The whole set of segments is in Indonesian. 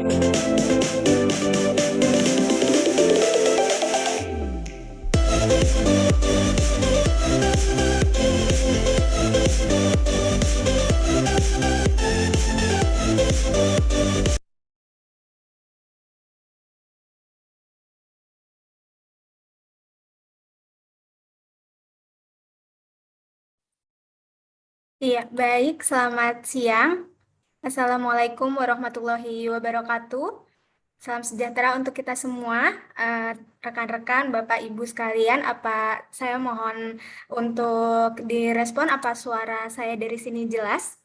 Iya, baik. Selamat siang. Assalamualaikum warahmatullahi wabarakatuh. Salam sejahtera untuk kita semua, rekan-rekan, Bapak, Ibu sekalian. Apa saya mohon untuk direspon apa suara saya dari sini jelas?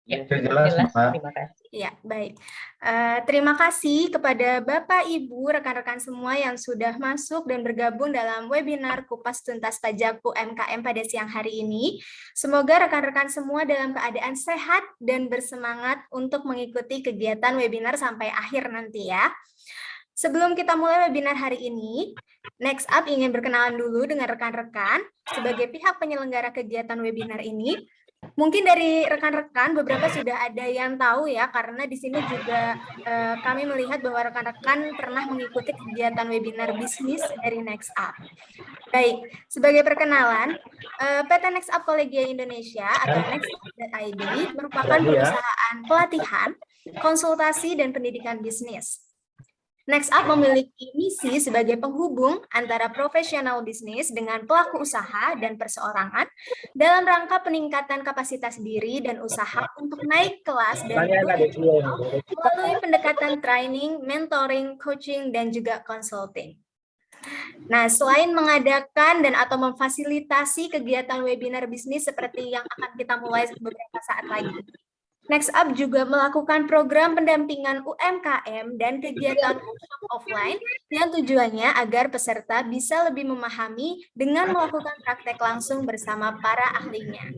Ya, jelas, Mbak. Terima kasih. Ya, baik. Terima kasih kepada Bapak, Ibu, rekan-rekan semua yang sudah masuk dan bergabung dalam webinar Kupas Tuntas Pajak UMKM pada siang hari ini. Semoga rekan-rekan semua dalam keadaan sehat dan bersemangat untuk mengikuti kegiatan webinar sampai akhir nanti ya. Sebelum kita mulai webinar hari ini, Next Up ingin berkenalan dulu dengan rekan-rekan sebagai pihak penyelenggara kegiatan webinar ini. Mungkin dari rekan-rekan beberapa sudah ada yang tahu ya, karena di sini juga kami melihat bahwa rekan-rekan pernah mengikuti kegiatan webinar bisnis dari Next Up. Baik, sebagai perkenalan, PT Next Up Kolegia Indonesia atau nextup.id merupakan perusahaan pelatihan, konsultasi, dan pendidikan bisnis. Next Up memiliki misi sebagai penghubung antara profesional bisnis dengan pelaku usaha dan perseorangan dalam rangka peningkatan kapasitas diri dan usaha untuk naik kelas dan melalui pendekatan training, mentoring, coaching, dan juga consulting. Nah, selain mengadakan dan atau memfasilitasi kegiatan webinar bisnis seperti yang akan kita mulai beberapa saat lagi, Next Up juga melakukan program pendampingan UMKM dan kegiatan workshop offline yang tujuannya agar peserta bisa lebih memahami dengan melakukan praktek langsung bersama para ahlinya.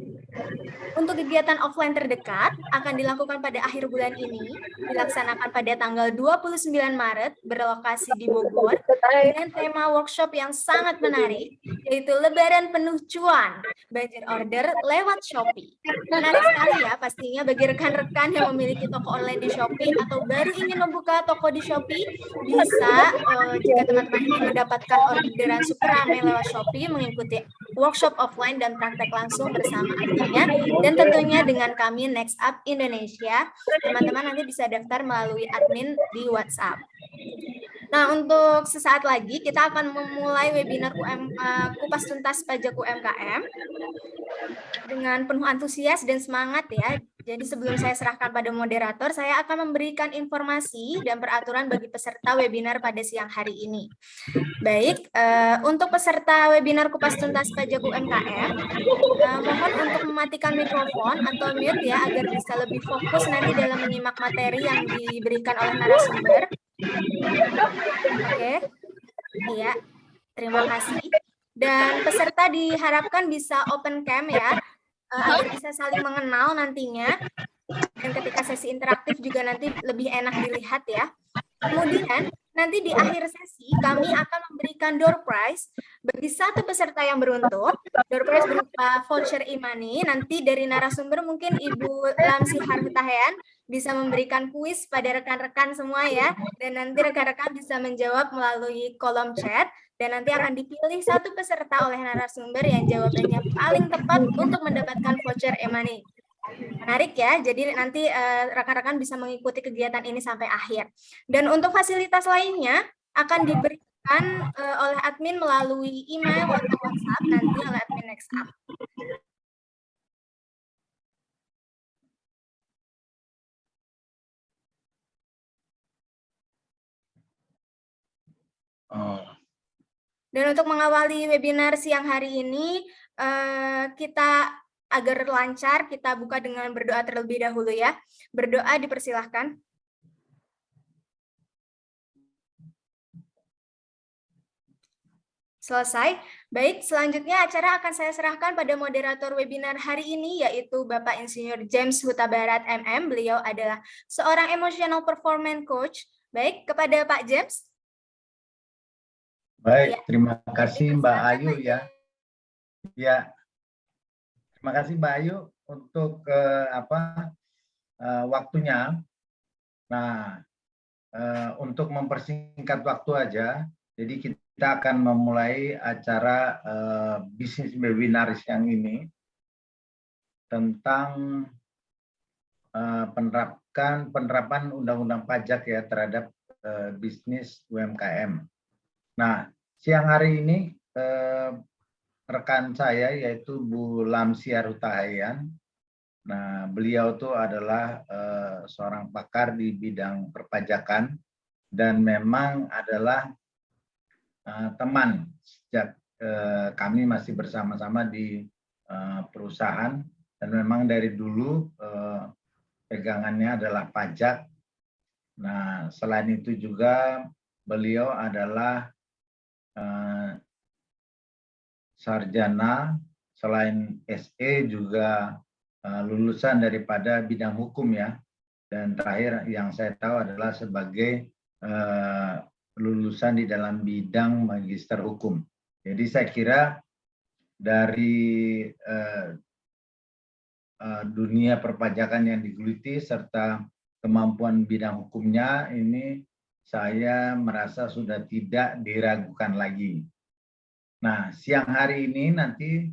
Untuk kegiatan offline terdekat akan dilakukan pada akhir bulan ini, dilaksanakan pada tanggal 29 Maret, berlokasi di Bogor, dengan tema workshop yang sangat menarik, yaitu Lebaran Penuh Cuan, banjir order lewat Shopee. Menarik sekali ya pastinya bagi rekan-rekan yang memiliki toko online di Shopee atau baru ingin membuka toko di Shopee, bisa jika teman-teman ingin mendapatkan orderan super ramai lewat Shopee, mengikuti workshop offline dan praktek langsung bersama ahlinya, dan tentunya dengan kami Next Up Indonesia. Teman-teman nanti bisa daftar melalui admin di WhatsApp. Nah, untuk sesaat lagi kita akan memulai webinar Kupas Tuntas Pajak UMKM dengan penuh antusias dan semangat ya. Jadi sebelum saya serahkan pada moderator, saya akan memberikan informasi dan peraturan bagi peserta webinar pada siang hari ini. Baik, untuk peserta webinar Kupas Tuntas Pajak UMKM, mohon untuk mematikan mikrofon atau mute ya, agar bisa lebih fokus nanti dalam menyimak materi yang diberikan oleh narasumber. Oke, iya, terima kasih. Dan peserta diharapkan bisa open cam ya, agar bisa saling mengenal nantinya. Dan ketika sesi interaktif juga nanti lebih enak dilihat ya. Kemudian nanti di akhir sesi kami akan memberikan door prize bagi satu peserta yang beruntung. Door prize berupa voucher e-money. Nanti dari narasumber mungkin Ibu Lamsi Harhutahean bisa memberikan kuis pada rekan-rekan semua ya. Dan nanti rekan-rekan bisa menjawab melalui kolom chat. Dan nanti akan dipilih satu peserta oleh narasumber yang jawabannya paling tepat untuk mendapatkan voucher e-money. Menarik ya, jadi nanti rekan-rekan bisa mengikuti kegiatan ini sampai akhir. Dan untuk fasilitas lainnya akan diberikan oleh admin melalui email atau WhatsApp nanti oleh admin Next Up. Dan untuk mengawali webinar siang hari ini, kita agar lancar, kita buka dengan berdoa terlebih dahulu ya. Berdoa dipersilahkan. Selesai. Baik, selanjutnya acara akan saya serahkan pada moderator webinar hari ini, yaitu Bapak Insinyur James Huta Barat, MM. Beliau adalah seorang emotional performance coach. Baik, kepada Pak James. Baik, ya. Terima kasih Mbak Ayu ya. Ya, terima kasih Mbak Ayu untuk waktunya. Nah, untuk mempersingkat waktu aja, jadi kita akan memulai acara bisnis webinar yang ini tentang penerapan undang-undang pajak ya terhadap bisnis UMKM. Nah, siang hari ini rekan saya yaitu Bu Lamsiar Hutahayan. Nah, beliau itu adalah seorang pakar di bidang perpajakan dan memang adalah teman sejak kami masih bersama-sama di perusahaan dan memang dari dulu pegangannya adalah pajak. Nah, selain itu juga beliau adalah sarjana, selain SE juga lulusan daripada bidang hukum ya. Dan terakhir yang saya tahu adalah sebagai lulusan di dalam bidang magister hukum. Jadi saya kira dari dunia perpajakan yang digeluti serta kemampuan bidang hukumnya ini saya merasa sudah tidak diragukan lagi. Nah, siang hari ini nanti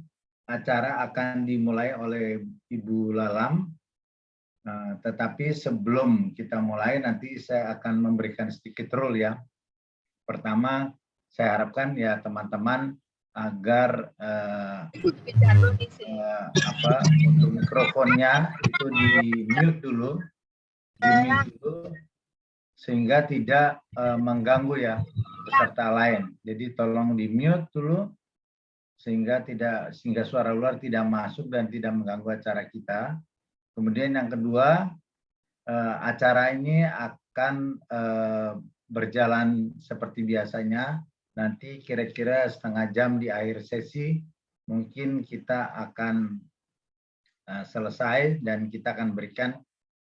acara akan dimulai oleh Ibu Lalam, tetapi sebelum kita mulai nanti saya akan memberikan sedikit rule ya. Pertama, saya harapkan ya teman-teman agar untuk mikrofonnya itu di mute dulu, sehingga tidak mengganggu ya peserta lain. Jadi tolong di mute dulu sehingga suara luar tidak masuk dan tidak mengganggu acara kita. Kemudian yang kedua, acara ini akan berjalan seperti biasanya. Nanti kira-kira setengah jam di akhir sesi mungkin kita akan selesai dan kita akan berikan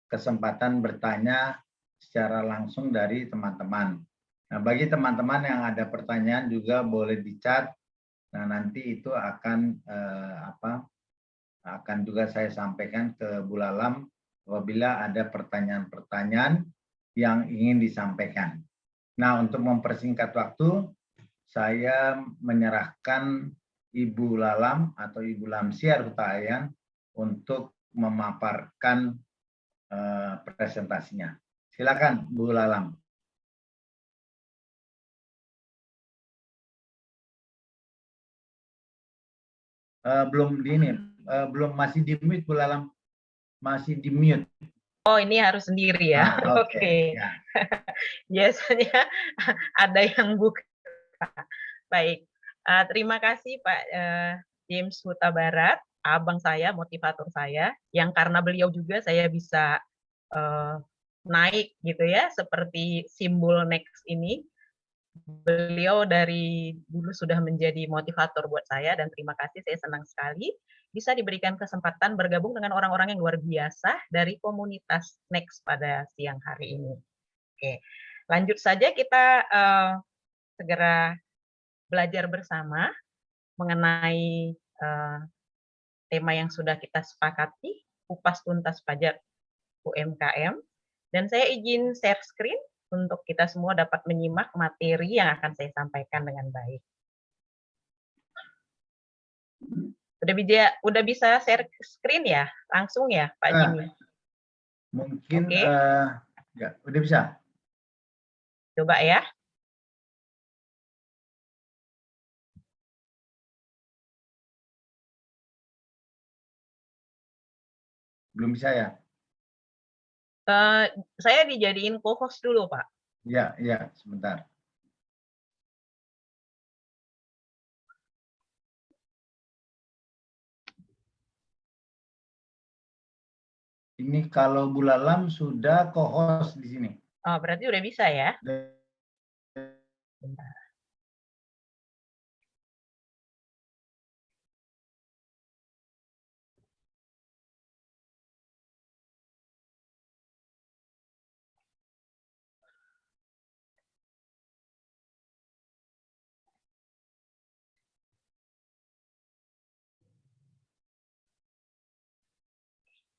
kesempatan bertanya secara langsung dari teman-teman. Nah, bagi teman-teman yang ada pertanyaan juga boleh di-chat. Nah, nanti itu akan akan juga saya sampaikan ke Bu Lalam apabila ada pertanyaan-pertanyaan yang ingin disampaikan. Nah, untuk mempersingkat waktu, saya menyerahkan Ibu Lalam atau Ibu Lamsiar Hutahayan untuk memaparkan presentasinya. Silakan Bu Lalam. Belum masih di mute Bu Lalam, masih di mute. Oh, ini harus sendiri ya. Oke. Ya. Biasanya ada yang buka. Baik. Terima kasih Pak James Huta Barat, abang saya, motivator saya, yang karena beliau juga saya bisa naik gitu ya, seperti simbol next ini. Beliau dari dulu sudah menjadi motivator buat saya dan terima kasih, saya senang sekali bisa diberikan kesempatan bergabung dengan orang-orang yang luar biasa dari komunitas Next pada siang hari ini. Oke, lanjut saja kita segera belajar bersama mengenai tema yang sudah kita sepakati, kupas tuntas pajak UMKM. Dan saya izin share screen untuk kita semua dapat menyimak materi yang akan saya sampaikan dengan baik. Udah bisa share screen ya? Langsung ya, Pak Jimmy? Mungkin ya, udah bisa. Coba ya. Belum bisa ya? Saya dijadiin co-host dulu, Pak. Ya, sebentar. Ini kalau Bu Lalam sudah co-host di sini. Oh, berarti udah bisa ya? Bentar.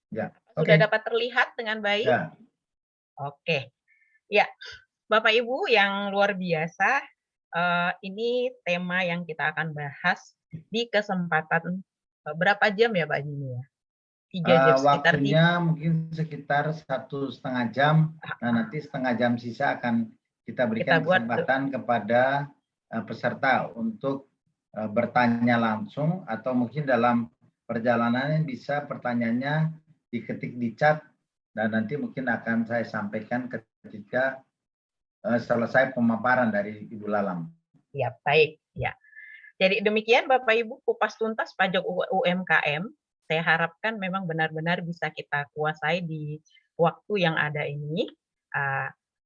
Ya. Sudah dapat terlihat dengan baik? Ya. Oke, ya, Bapak Ibu yang luar biasa, ini tema yang kita akan bahas di kesempatan berapa jam ya Pak Jimmy ya? 3 jam, sekitar Waktunya mungkin sekitar 1,5 jam. Nah, nanti setengah jam sisa akan kita berikan buat kesempatan kepada peserta untuk bertanya langsung, atau mungkin dalam perjalanannya bisa pertanyaannya diketik di chat dan nanti mungkin akan saya sampaikan ketika selesai pemaparan dari Ibu Lalam. Ya, baik. Ya. Jadi demikian Bapak Ibu kupas tuntas pajak UMKM. Saya harapkan memang benar-benar bisa kita kuasai di waktu yang ada ini.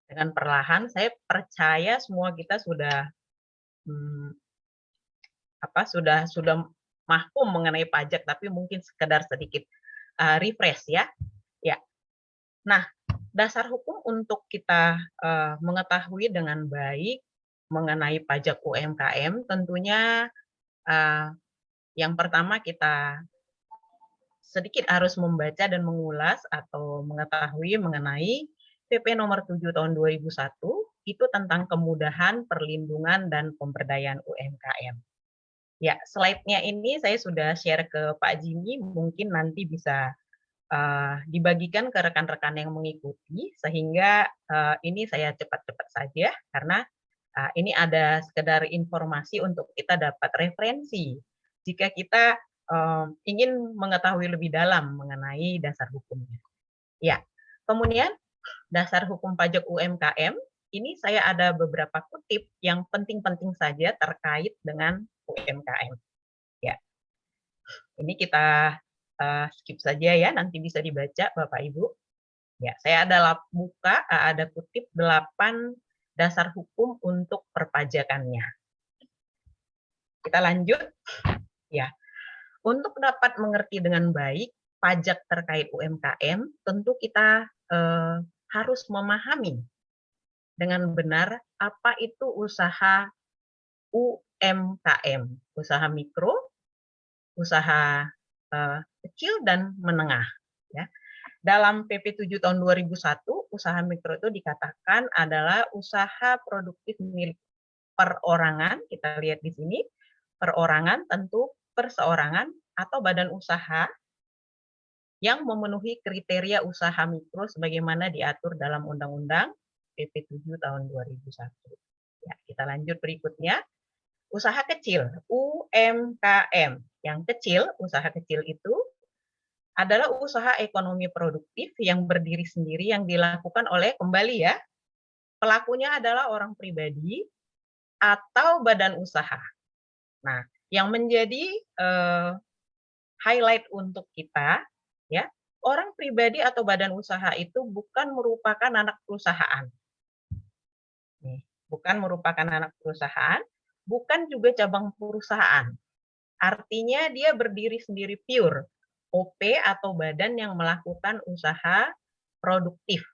Dengan perlahan, saya percaya semua kita sudah sudah mahfum mengenai pajak, tapi mungkin sekedar sedikit refresh ya. Ya. Nah, dasar hukum untuk kita mengetahui dengan baik mengenai pajak UMKM tentunya yang pertama kita sedikit harus membaca dan mengulas atau mengetahui mengenai PP nomor 7 tahun 2001 itu tentang kemudahan, perlindungan, dan pemberdayaan UMKM. Ya, slide-nya ini saya sudah share ke Pak Jimmy, mungkin nanti bisa dibagikan ke rekan-rekan yang mengikuti, sehingga ini saya cepat-cepat saja, karena ini ada sekedar informasi untuk kita dapat referensi jika kita ingin mengetahui lebih dalam mengenai dasar hukumnya. Ya, kemudian dasar hukum pajak UMKM, ini saya ada beberapa kutip yang penting-penting saja terkait dengan UMKM. Ya, ini kita skip saja ya, nanti bisa dibaca Bapak Ibu. Ya, saya ada kutip 8 dasar hukum untuk perpajakannya. Kita lanjut. Ya. Untuk dapat mengerti dengan baik pajak terkait UMKM, tentu kita harus memahami dengan benar apa itu usaha UMKM, usaha mikro, usaha kecil dan menengah. Ya. Dalam PP 7 tahun 2001, usaha mikro itu dikatakan adalah usaha produktif milik perorangan, kita lihat di sini, perorangan tentu perseorangan atau badan usaha yang memenuhi kriteria usaha mikro sebagaimana diatur dalam Undang-Undang PP 7 tahun 2001. Ya, kita lanjut berikutnya. Usaha kecil, UMKM. Yang kecil, usaha kecil itu adalah usaha ekonomi produktif yang berdiri sendiri yang dilakukan oleh, kembali ya, pelakunya adalah orang pribadi atau badan usaha. Nah, yang menjadi highlight untuk kita, ya, orang pribadi atau badan usaha itu bukan merupakan anak perusahaan. Bukan merupakan anak perusahaan, bukan juga cabang perusahaan. Artinya dia berdiri sendiri pure, OP atau badan yang melakukan usaha produktif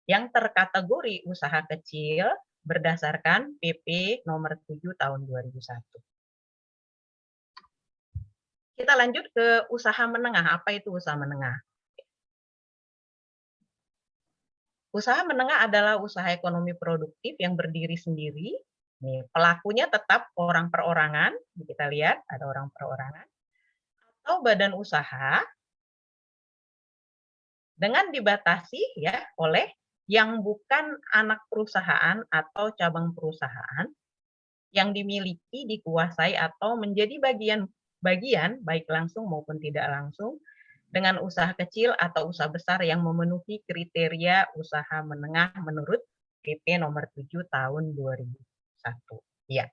yang terkategori usaha kecil berdasarkan PP nomor 7 tahun 2001. Kita lanjut ke usaha menengah. Apa itu usaha menengah? Usaha menengah adalah usaha ekonomi produktif yang berdiri sendiri. Nih, pelakunya tetap orang perorangan, kita lihat ada orang perorangan, atau badan usaha dengan dibatasi ya oleh yang bukan anak perusahaan atau cabang perusahaan yang dimiliki, dikuasai atau menjadi bagian baik langsung maupun tidak langsung dengan usaha kecil atau usaha besar yang memenuhi kriteria usaha menengah menurut PP nomor 7 tahun 2001. Ya.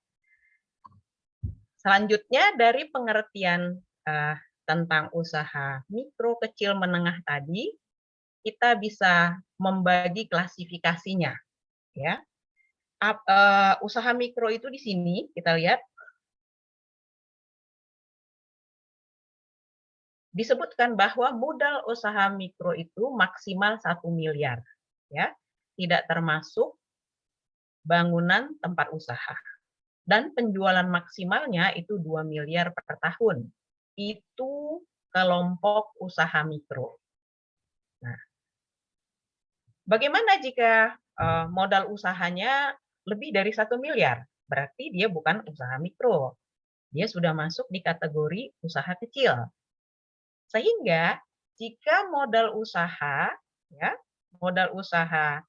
Selanjutnya dari pengertian tentang usaha mikro, kecil, menengah tadi, kita bisa membagi klasifikasinya, ya. Usaha mikro itu di sini kita lihat disebutkan bahwa modal usaha mikro itu maksimal 1 miliar, ya, tidak termasuk bangunan tempat usaha. Dan penjualan maksimalnya itu 2 miliar per tahun. Itu kelompok usaha mikro. Nah, Bagaimana jika modal usahanya lebih dari 1 miliar? Berarti dia bukan usaha mikro. Dia sudah masuk di kategori usaha kecil. Sehingga jika modal usaha ya, modal usaha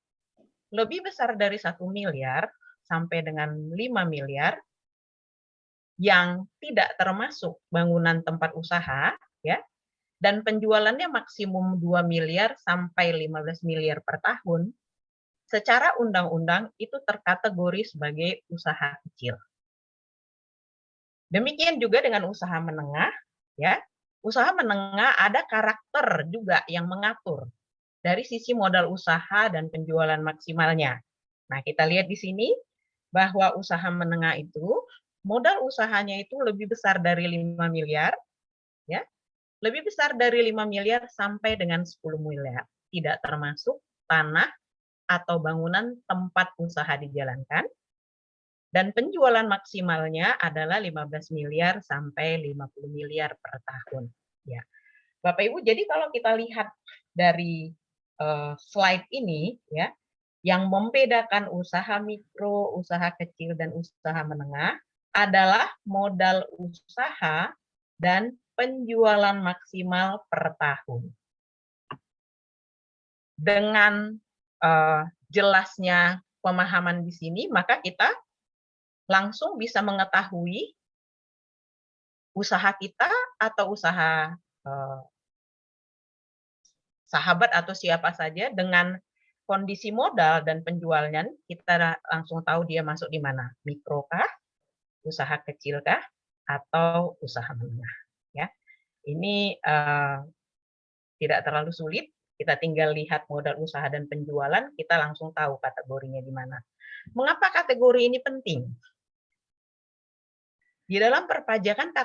lebih besar dari 1 miliar sampai dengan 5 miliar yang tidak termasuk bangunan tempat usaha ya, dan penjualannya maksimum 2 miliar sampai 15 miliar per tahun, secara undang-undang itu terkategori sebagai usaha kecil. Demikian juga dengan usaha menengah, ya. Usaha menengah ada karakter juga yang mengatur dari sisi modal usaha dan penjualan maksimalnya. Nah, kita lihat di sini bahwa usaha menengah itu modal usahanya itu lebih besar dari 5 miliar, ya. Lebih besar dari 5 miliar sampai dengan 10 miliar, tidak termasuk tanah atau bangunan tempat usaha dijalankan, dan penjualan maksimalnya adalah 15 miliar sampai 50 miliar per tahun. Ya, Bapak Ibu, jadi kalau kita lihat dari slide ini, ya, yang membedakan usaha mikro, usaha kecil, dan usaha menengah adalah modal usaha dan penjualan maksimal per tahun. Dengan jelasnya pemahaman di sini, maka kita langsung bisa mengetahui usaha kita atau usaha sahabat atau siapa saja dengan kondisi modal dan penjualnya, kita langsung tahu dia masuk di mana, mikro kah, usaha kecil kah, atau usaha menengah. Ya, ini tidak terlalu sulit. Kita tinggal lihat modal usaha dan penjualan, kita langsung tahu kategorinya di mana. Mengapa kategori ini penting? Di dalam perpajakan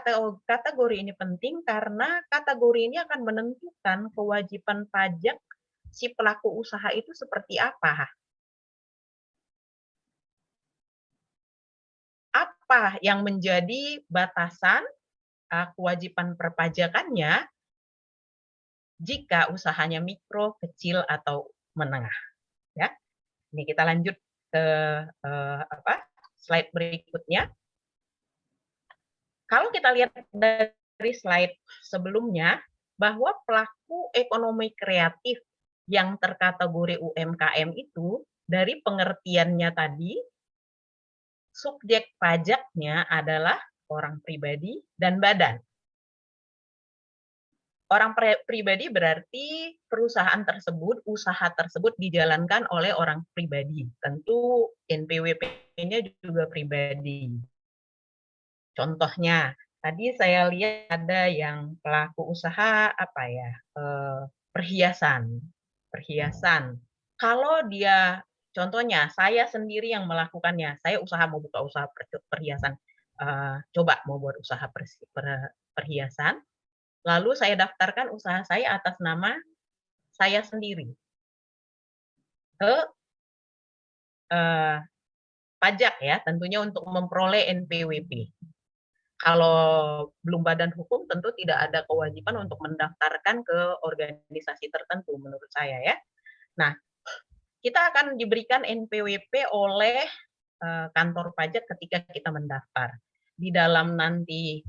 kategori ini penting karena kategori ini akan menentukan kewajiban pajak si pelaku usaha itu seperti apa. Apa yang menjadi batasan kewajiban perpajakannya jika usahanya mikro, kecil, atau menengah. Ya, ini kita lanjut ke slide berikutnya. Kalau kita lihat dari slide sebelumnya, bahwa pelaku ekonomi kreatif yang terkategori UMKM itu, dari pengertiannya tadi, subjek pajaknya adalah orang pribadi dan badan. Orang pribadi berarti perusahaan tersebut, usaha tersebut dijalankan oleh orang pribadi. Tentu NPWP-nya juga pribadi. Contohnya, tadi saya lihat ada yang pelaku usaha perhiasan. Kalau dia, contohnya saya sendiri yang melakukannya, saya usaha mau buka usaha perhiasan, coba mau buat usaha perhiasan, lalu saya daftarkan usaha saya atas nama saya sendiri ke pajak ya, tentunya untuk memperoleh NPWP. Kalau belum badan hukum tentu tidak ada kewajiban untuk mendaftarkan ke organisasi tertentu menurut saya ya. Nah, kita akan diberikan NPWP oleh kantor pajak ketika kita mendaftar. Di dalam nanti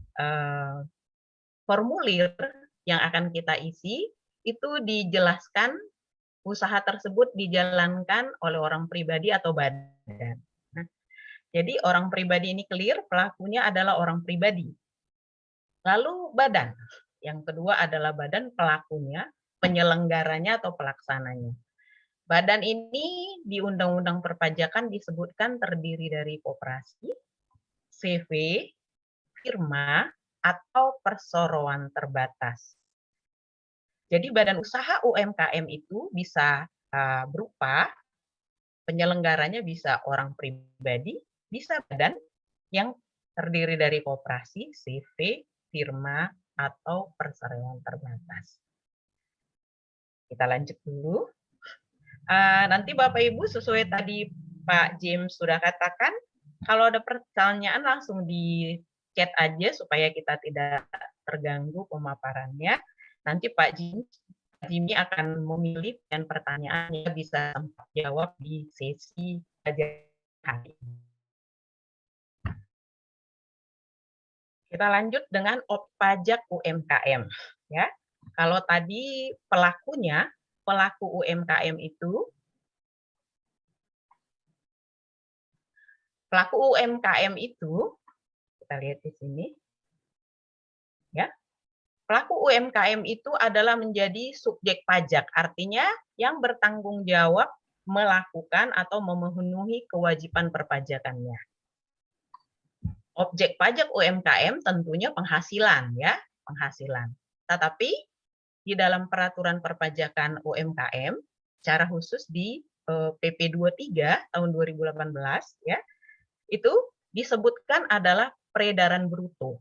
formulir yang akan kita isi, itu dijelaskan usaha tersebut dijalankan oleh orang pribadi atau badan. Jadi orang pribadi ini clear, pelakunya adalah orang pribadi. Lalu badan. Yang kedua adalah badan pelakunya, penyelenggaranya atau pelaksananya. Badan ini di Undang-Undang Perpajakan disebutkan terdiri dari koperasi, CV, firma, atau perseroan terbatas. Jadi badan usaha UMKM itu bisa berupa penyelenggaranya bisa orang pribadi, bisa badan yang terdiri dari koperasi, CV, firma, atau perseroan terbatas. Kita lanjut dulu. Nanti Bapak Ibu sesuai tadi Pak James sudah katakan, kalau ada pertanyaan langsung di chat aja supaya kita tidak terganggu pemaparannya. Nanti Pak James Jimmy akan memilih dan pertanyaannya bisa sempat jawab di sesi pelajaran hari ini. Kita lanjut dengan pajak UMKM, ya. Kalau tadi pelaku UMKM itu, kita lihat di sini, ya. Pelaku UMKM itu adalah menjadi subjek pajak, artinya yang bertanggung jawab melakukan atau memenuhi kewajiban perpajakannya. Objek pajak UMKM tentunya penghasilan, ya, penghasilan. Tetapi di dalam peraturan perpajakan UMKM, secara khusus di PP 23 tahun 2018, ya, itu disebutkan adalah peredaran bruto.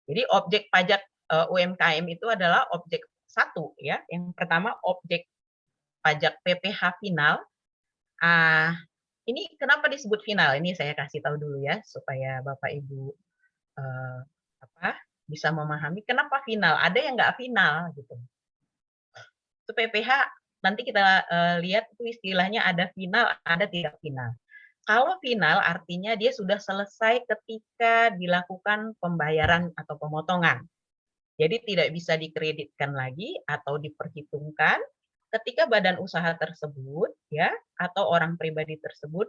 Jadi objek pajak UMKM itu adalah objek satu, ya. Yang pertama objek pajak PPh final. Ini kenapa disebut final? Ini saya kasih tahu dulu ya supaya Bapak Ibu bisa memahami kenapa final. Ada yang nggak final gitu. Itu PPh nanti kita lihat itu istilahnya ada final, ada tidak final. Kalau final artinya dia sudah selesai ketika dilakukan pembayaran atau pemotongan. Jadi tidak bisa dikreditkan lagi atau diperhitungkan ketika badan usaha tersebut, ya, atau orang pribadi tersebut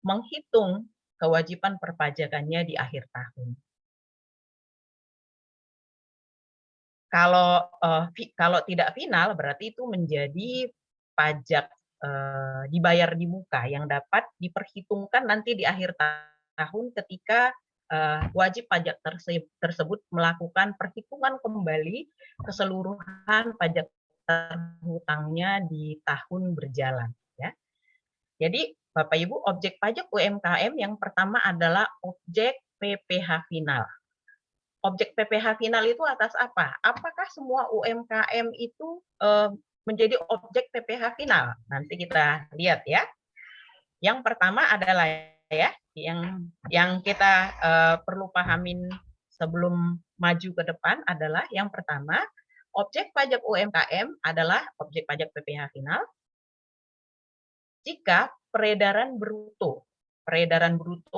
menghitung kewajiban perpajakannya di akhir tahun. Kalau tidak final berarti itu menjadi pajak dibayar di muka yang dapat diperhitungkan nanti di akhir tahun ketika wajib pajak tersebut melakukan perhitungan kembali keseluruhan pajak terhutangnya di tahun berjalan, ya. Jadi Bapak Ibu, objek pajak UMKM yang pertama adalah objek PPh final. Objek PPh final itu atas apa? Apakah semua UMKM itu menjadi objek PPh final? Nanti kita lihat, ya. Yang pertama adalah, ya, yang kita perlu pahamin sebelum maju ke depan adalah yang pertama, objek pajak UMKM adalah objek pajak PPh final jika peredaran bruto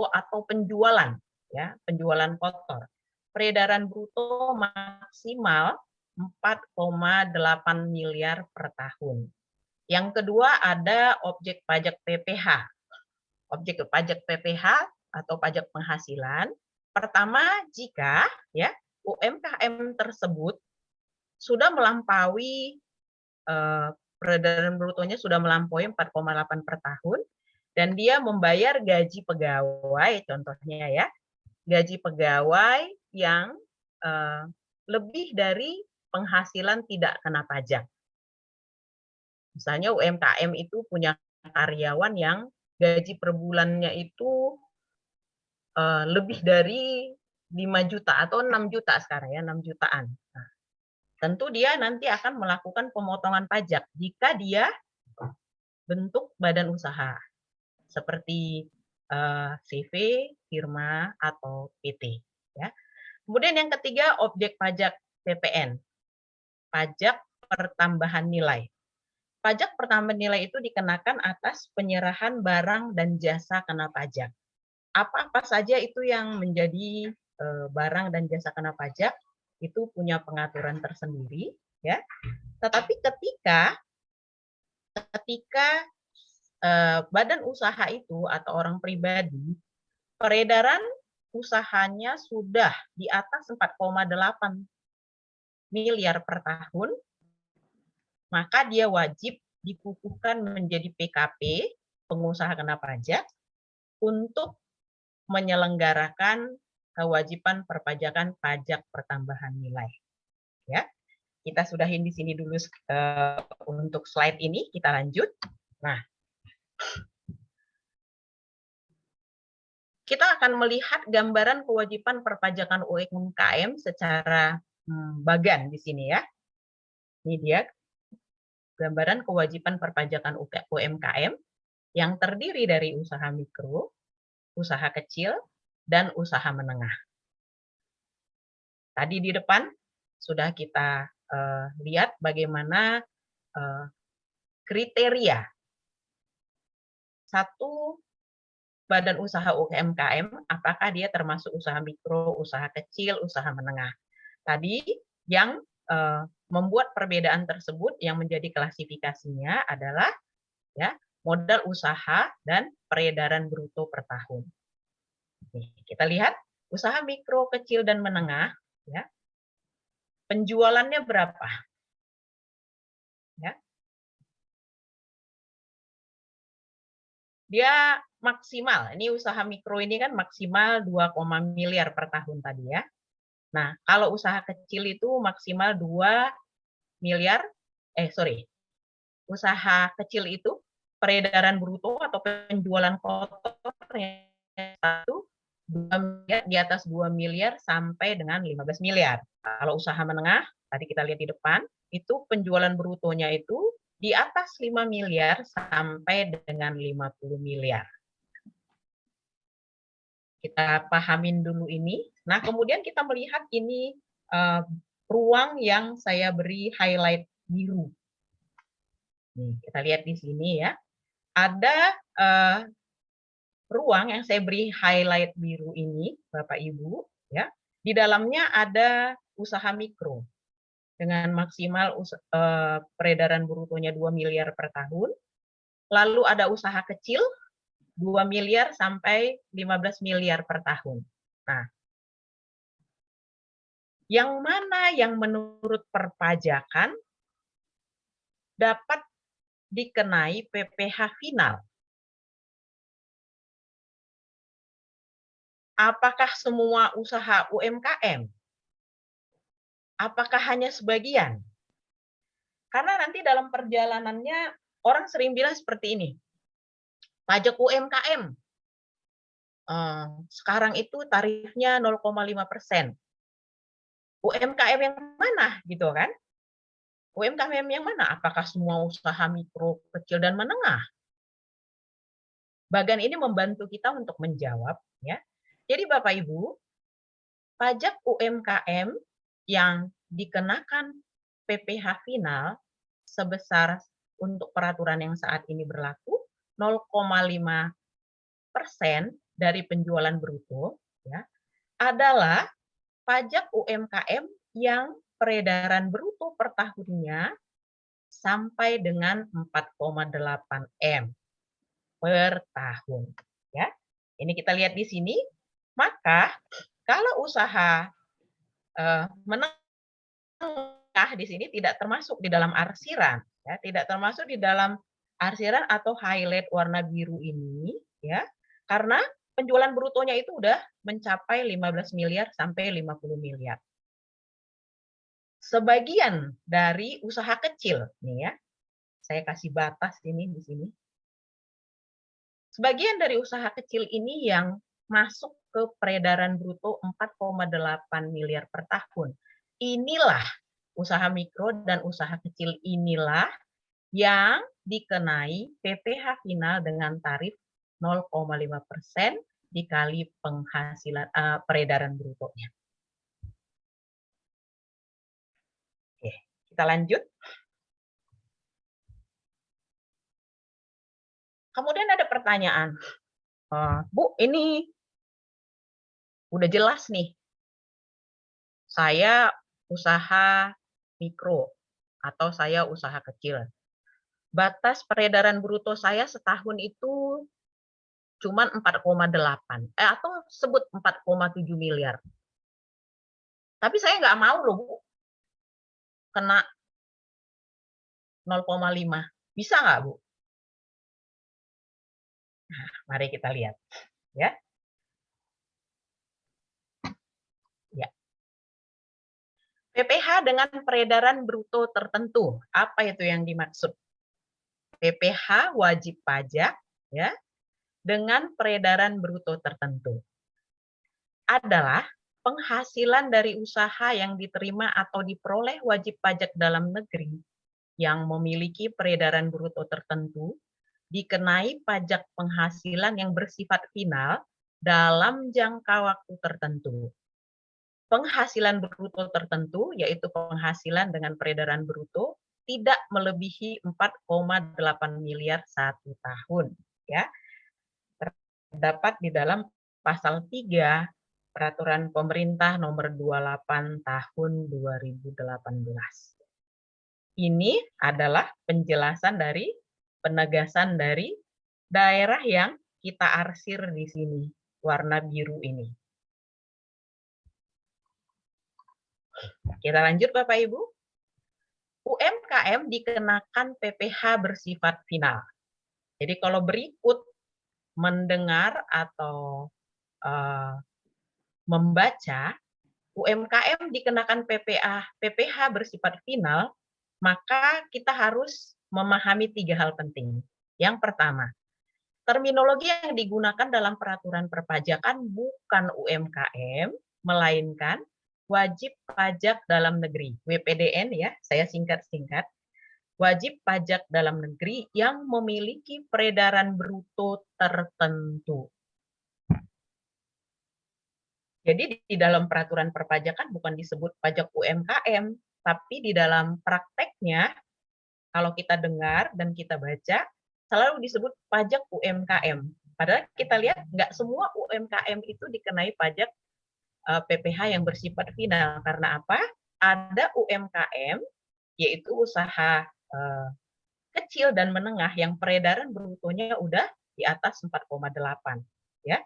atau penjualan, ya, penjualan kotor. Peredaran bruto maksimal 4,8 miliar per tahun. Yang kedua ada objek pajak PPh. Objek pajak PPh atau pajak penghasilan. Pertama, jika, ya, UMKM tersebut sudah melampaui peredaran brutonya sudah melampaui 4,8 per tahun dan dia membayar gaji pegawai, contohnya, ya, gaji pegawai yang lebih dari penghasilan tidak kena pajak. Misalnya UMKM itu punya karyawan yang gaji per bulannya itu lebih dari 5 juta atau 6 juta sekarang, ya, 6 jutaan. Nah, tentu dia nanti akan melakukan pemotongan pajak jika dia bentuk badan usaha seperti CV, firma, atau PT, ya. Kemudian yang ketiga objek pajak PPN, pajak pertambahan nilai. Pajak pertambahan nilai itu dikenakan atas penyerahan barang dan jasa kena pajak. Apa-apa saja itu yang menjadi barang dan jasa kena pajak itu punya pengaturan tersendiri, ya. Tetapi ketika badan usaha itu atau orang pribadi peredaran usahanya sudah di atas 4,8 miliar per tahun, maka dia wajib dikukuhkan menjadi PKP, pengusaha kena pajak, untuk menyelenggarakan kewajiban perpajakan pajak pertambahan nilai. Ya, kita sudahin di sini dulu untuk slide ini, kita lanjut. Nah, kita akan melihat gambaran kewajiban perpajakan UMKM secara bagan di sini, ya. Ini dia gambaran kewajiban perpajakan UMKM yang terdiri dari usaha mikro, usaha kecil, dan usaha menengah. Tadi di depan sudah kita lihat bagaimana kriteria satu badan usaha UMKM, apakah dia termasuk usaha mikro, usaha kecil, usaha menengah. Tadi yang membuat perbedaan tersebut yang menjadi klasifikasinya adalah ya modal usaha dan peredaran bruto per tahun. Nih, kita lihat usaha mikro, kecil, dan menengah, ya, penjualannya berapa? Ya. Dia maksimal, ini usaha mikro ini kan maksimal 2, miliar per tahun tadi ya. Nah, kalau usaha kecil itu maksimal 2 miliar, usaha kecil itu peredaran bruto atau penjualan kotornya 2 miliar, di atas 2 miliar sampai dengan 15 miliar. Kalau usaha menengah, tadi kita lihat di depan, itu penjualan brutonya itu di atas 5 miliar sampai dengan 50 miliar. Kita pahamin dulu ini. Nah, kemudian kita melihat ini ruang yang saya beri highlight biru. Nih, kita lihat di sini ya. Ada ruang yang saya beri highlight biru ini, Bapak Ibu, ya. Di dalamnya ada usaha mikro dengan maksimal peredaran brutonya 2 miliar per tahun. Lalu ada usaha kecil 2 miliar sampai 15 miliar per tahun. Nah, yang mana yang menurut perpajakan dapat dikenai PPh final? Apakah semua usaha UMKM? Apakah hanya sebagian? Karena nanti dalam perjalanannya orang sering bilang seperti ini, pajak UMKM sekarang itu tarifnya 0,5%. UMKM yang mana gitu kan? UMKM yang mana? Apakah semua usaha mikro, kecil, dan menengah? Bagan ini membantu kita untuk menjawab ya. Jadi Bapak Ibu, pajak UMKM yang dikenakan PPh final sebesar untuk peraturan yang saat ini berlaku 0,5% dari penjualan bruto ya, adalah pajak UMKM yang peredaran bruto per tahunnya sampai dengan 4,8 M per tahun ya. Ini kita lihat di sini, maka kalau usaha menengah di sini tidak termasuk di dalam arsiran ya, tidak termasuk di dalam arsiran atau highlight warna biru ini ya, karena penjualan brutonya itu udah mencapai 15 miliar sampai 50 miliar. Sebagian dari usaha kecil nih ya, saya kasih batas ini di sini. Sebagian dari usaha kecil ini yang masuk ke peredaran bruto 4,8 miliar per tahun. Inilah usaha mikro dan usaha kecil inilah yang dikenai PPh final dengan tarif 0,5% dikali penghasilan peredaran brutonya. Oke, kita lanjut. Kemudian ada pertanyaan, Bu, ini udah jelas nih, saya usaha mikro atau saya usaha kecil. Batas peredaran bruto saya setahun itu cuma 4,8 atau sebut 4,7 miliar. Tapi saya nggak mau loh Bu, kena 0,5. Bisa nggak Bu? Nah, mari kita lihat ya. Ya. PPh dengan peredaran bruto tertentu. Apa itu yang dimaksud? PPh wajib pajak ya dengan peredaran bruto tertentu adalah penghasilan dari usaha yang diterima atau diperoleh wajib pajak dalam negeri yang memiliki peredaran bruto tertentu dikenai pajak penghasilan yang bersifat final dalam jangka waktu tertentu. penghasilan bruto tertentu, yaitu penghasilan dengan peredaran bruto, tidak melebihi 4,8 miliar satu tahun. Ya, terdapat di dalam pasal 3 Peraturan Pemerintah Nomor 28 Tahun 2018. Ini adalah penjelasan dari penegasan dari daerah yang kita arsir di sini, warna biru ini. Kita lanjut Bapak Ibu. UMKM dikenakan PPh bersifat final. Jadi kalau berikut mendengar atau membaca UMKM dikenakan PPh bersifat final, maka kita harus memahami 3 hal penting. Yang pertama, terminologi yang digunakan dalam peraturan perpajakan bukan UMKM, melainkan wajib pajak dalam negeri, WPDN ya, saya singkat-singkat. Wajib pajak dalam negeri yang memiliki peredaran bruto tertentu. Jadi di dalam peraturan perpajakan bukan disebut pajak UMKM, tapi di dalam prakteknya, kalau kita dengar dan kita baca, selalu disebut pajak UMKM. Padahal kita lihat nggak semua UMKM itu dikenai pajak PPh yang bersifat final. Karena apa? Ada UMKM, yaitu usaha kecil dan menengah yang peredaran brutonya udah di atas 4,8. Ya.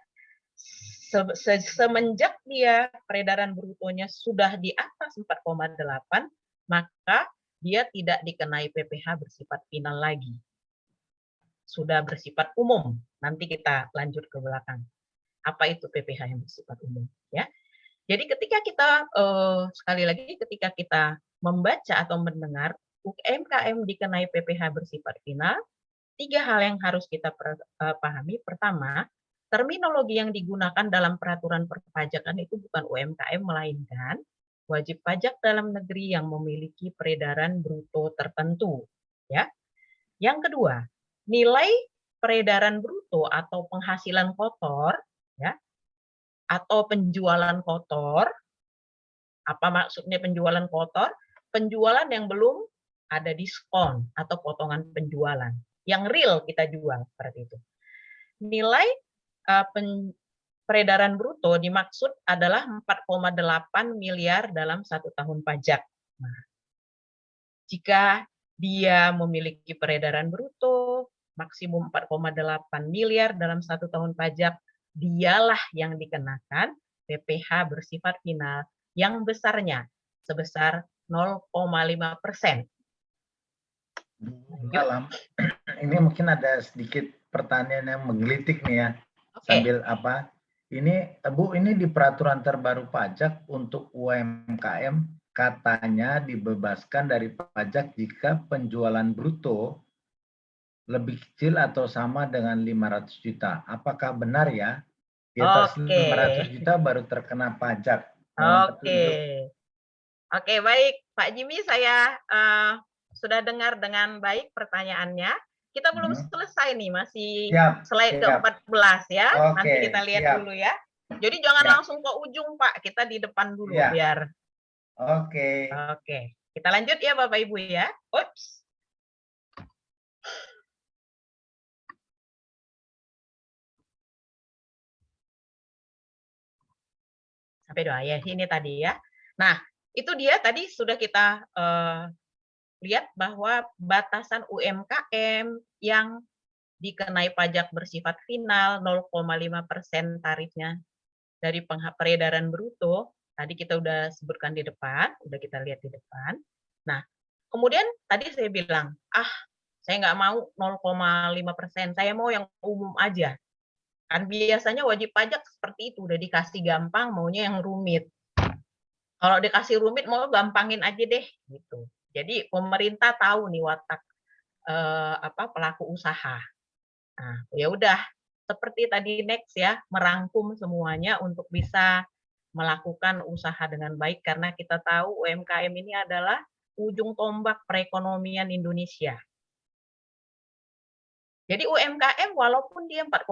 Semenjak dia peredaran brutonya sudah di atas 4,8, maka dia tidak dikenai PPh bersifat final lagi. Sudah bersifat umum. Nanti kita lanjut ke belakang. Apa itu PPh yang bersifat umum? Ya. Jadi ketika kita, sekali lagi, ketika kita membaca atau mendengar UMKM dikenai PPh bersifat final, 3 hal yang harus kita pahami. Pertama, terminologi yang digunakan dalam peraturan perpajakan itu bukan UMKM, melainkan wajib pajak dalam negeri yang memiliki peredaran bruto tertentu. Ya. Yang kedua, nilai peredaran bruto atau penghasilan kotor, ya, atau penjualan kotor. Apa maksudnya penjualan kotor? Penjualan yang belum ada diskon atau potongan penjualan. Yang real kita jual, seperti itu. Nilai peredaran bruto dimaksud adalah 4,8 miliar dalam 1 tahun pajak. Nah, jika dia memiliki peredaran bruto maksimum 4,8 miliar dalam 1 tahun pajak, dialah yang dikenakan PPh bersifat final yang besarnya sebesar 0,5%. Alam, ini mungkin ada sedikit pertanyaan yang menggelitik nih ya. Sambil apa? Ini Bu, ini di peraturan terbaru pajak untuk UMKM katanya dibebaskan dari pajak jika penjualan bruto lebih kecil atau sama dengan 500 juta. Apakah benar ya? Di atas 500 juta baru terkena pajak. Oke, baik. Pak Jimmy, saya sudah dengar dengan baik pertanyaannya. Kita belum selesai nih, masih slide ke-14 ya. Nanti kita lihat dulu ya. Jadi jangan langsung ke ujung, Pak. Kita di depan dulu biar. Oke, kita lanjut ya Bapak Ibu ya. Ups. Sampai doa ya, ini tadi ya. Nah, itu dia tadi sudah kita lihat bahwa batasan UMKM yang dikenai pajak bersifat final 0,5% tarifnya dari peredaran bruto. Tadi kita udah sebutkan di depan, udah kita lihat di depan. Nah, kemudian tadi saya bilang, saya nggak mau 0,5%, saya mau yang umum aja. Kan biasanya wajib pajak seperti itu, udah dikasih gampang, maunya yang rumit. Kalau dikasih rumit, mau gampangin aja deh, gitu. Jadi pemerintah tahu nih watak pelaku usaha. Nah, ya udah seperti tadi next ya, merangkum semuanya untuk bisa melakukan usaha dengan baik karena kita tahu UMKM ini adalah ujung tombak perekonomian Indonesia. Jadi UMKM walaupun dia 4,8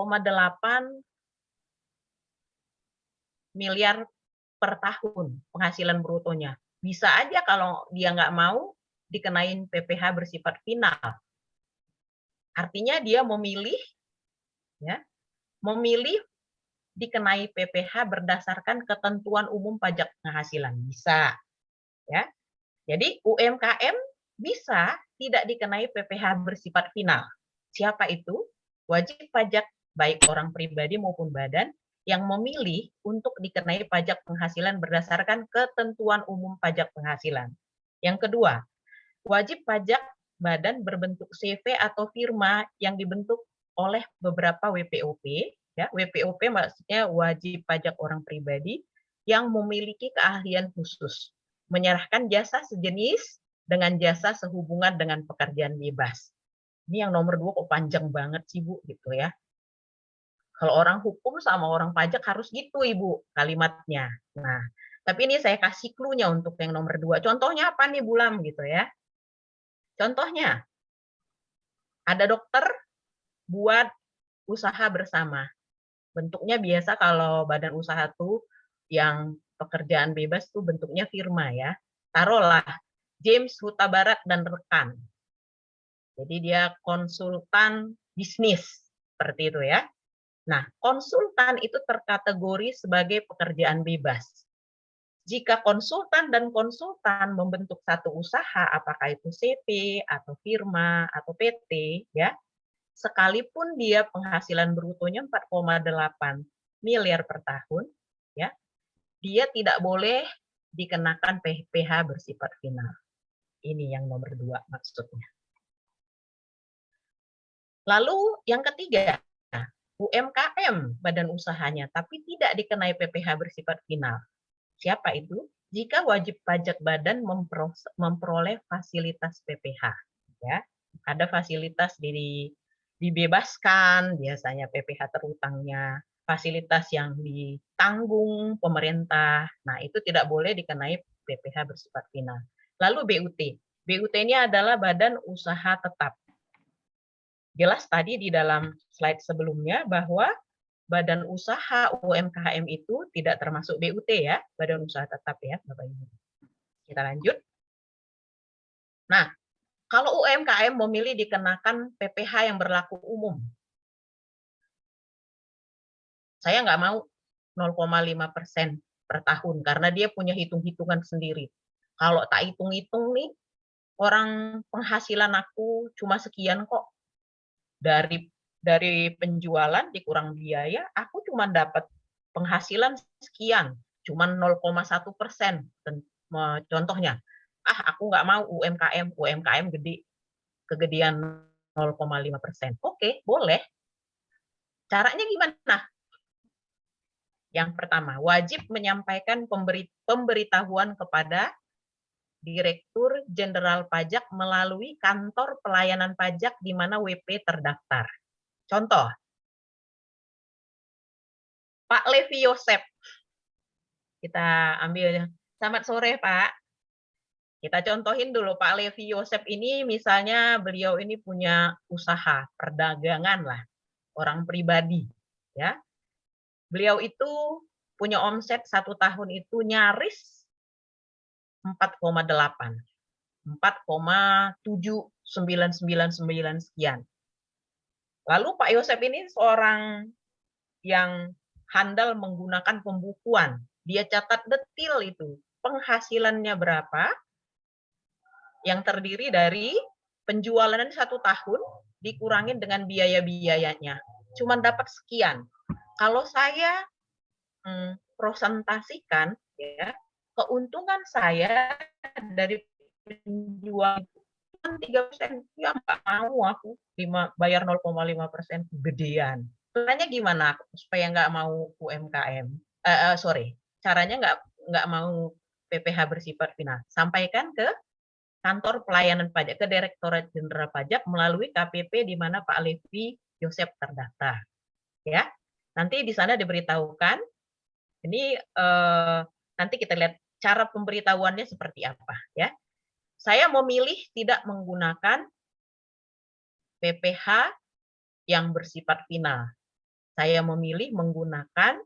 miliar per tahun penghasilan brutonya. Bisa aja kalau dia nggak mau dikenain PPh bersifat final. Artinya dia memilih dikenai PPh berdasarkan ketentuan umum pajak penghasilan. Bisa, ya. Jadi UMKM bisa tidak dikenai PPh bersifat final. Siapa itu? Wajib pajak baik orang pribadi maupun badan yang memilih untuk dikenai pajak penghasilan berdasarkan ketentuan umum pajak penghasilan. Yang kedua, wajib pajak badan berbentuk CV atau firma yang dibentuk oleh beberapa WPOP. Ya, WPOP maksudnya wajib pajak orang pribadi yang memiliki keahlian khusus, menyerahkan jasa sejenis dengan jasa sehubungan dengan pekerjaan bebas. Ini yang nomor 2 kok panjang banget sih, Bu, gitu ya. Kalau orang hukum sama orang pajak harus gitu, Ibu, kalimatnya. Nah, tapi ini saya kasih clue-nya untuk yang nomor 2. Contohnya apa nih, Bulam, gitu ya. Contohnya, ada dokter buat usaha bersama. Bentuknya biasa kalau badan usaha tuh yang pekerjaan bebas tuh bentuknya firma ya. Taruhlah James Huta Barat dan rekan. Jadi dia konsultan bisnis, seperti itu ya. Nah, konsultan itu terkategori sebagai pekerjaan bebas. Jika konsultan dan konsultan membentuk satu usaha, apakah itu CP atau firma atau PT, ya, sekalipun dia penghasilan brutonya 4,8 miliar per tahun, ya, dia tidak boleh dikenakan PPh bersifat final. Ini yang nomor 2 maksudnya. Lalu yang ketiga, UMKM badan usahanya, tapi tidak dikenai PPh bersifat final. Siapa itu? Jika wajib pajak badan memperoleh fasilitas PPh. Ya, ada fasilitas dibebaskan, biasanya PPh terutangnya, fasilitas yang ditanggung pemerintah. Nah, itu tidak boleh dikenai PPh bersifat final. Lalu BUT. BUT ini adalah badan usaha tetap. Jelas tadi di dalam slide sebelumnya bahwa badan usaha UMKM itu tidak termasuk BUT ya, badan usaha tetap ya, Bapak Ibu. Kita lanjut. Nah, kalau UMKM memilih dikenakan PPh yang berlaku umum, saya nggak mau 0,5% per tahun karena dia punya hitung-hitungan sendiri. Kalau tak hitung-hitung nih, orang penghasilan aku cuma sekian kok. Dari penjualan dikurang biaya, aku cuma dapat penghasilan sekian, cuma 0,1%. Contohnya, aku nggak mau UMKM gede, kegedean 0,5%. Oke, boleh. Caranya gimana? Yang pertama, wajib menyampaikan pemberitahuan kepada Direktur Jenderal Pajak melalui kantor pelayanan pajak di mana WP terdaftar. Contoh, Pak Levi Yosep. Kita ambil, selamat sore Pak. Kita contohin dulu Pak Levi Yosep ini misalnya beliau ini punya usaha perdagangan lah, orang pribadi. Ya, beliau itu punya omset 1 tahun itu nyaris 4,8. 4,7999 sekian. Lalu Pak Yosep ini seorang yang handal menggunakan pembukuan. Dia catat detil itu. Penghasilannya berapa, yang terdiri dari penjualan 1 tahun dikurangin dengan biaya-biayanya. Cuma dapat sekian. Kalau saya presentasikan, ya, keuntungan saya dari penjual 3%, ya nggak mau aku bayar 0,5% gedean. Caranya gimana supaya nggak mau UMKM? Caranya nggak mau PPh bersifat final. Sampaikan ke kantor pelayanan pajak, ke Direktorat Jenderal Pajak melalui KPP di mana Pak Levi Yosep terdaftar. Ya, nanti di sana diberitahukan. Ini nanti kita lihat cara pemberitahuannya seperti apa, ya. Saya memilih tidak menggunakan PPh yang bersifat final. Saya memilih menggunakan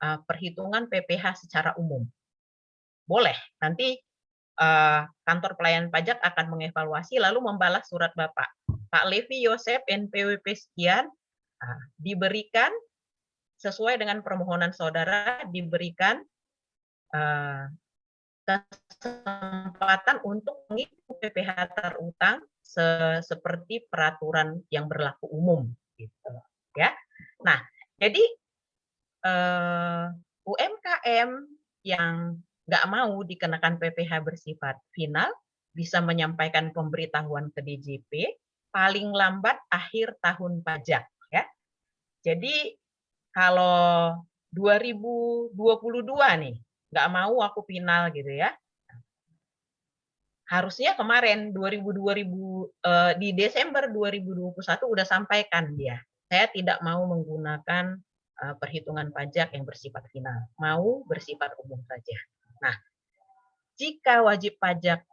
perhitungan PPh secara umum. Boleh, nanti kantor pelayanan pajak akan mengevaluasi lalu membalas surat Bapak. Pak Levi Yosef NPWP sekian diberikan sesuai dengan permohonan saudara, diberikan kesempatan untuk mengikuti PPh terutang seperti peraturan yang berlaku umum, gitu ya. Nah, jadi UMKM yang nggak mau dikenakan PPh bersifat final bisa menyampaikan pemberitahuan ke DJP paling lambat akhir tahun pajak, ya. Jadi kalau 2022 nih nggak mau aku final gitu ya. Harusnya kemarin di Desember 2021 udah sampaikan dia. Saya tidak mau menggunakan perhitungan pajak yang bersifat final, mau bersifat umum saja. Nah, jika wajib pajak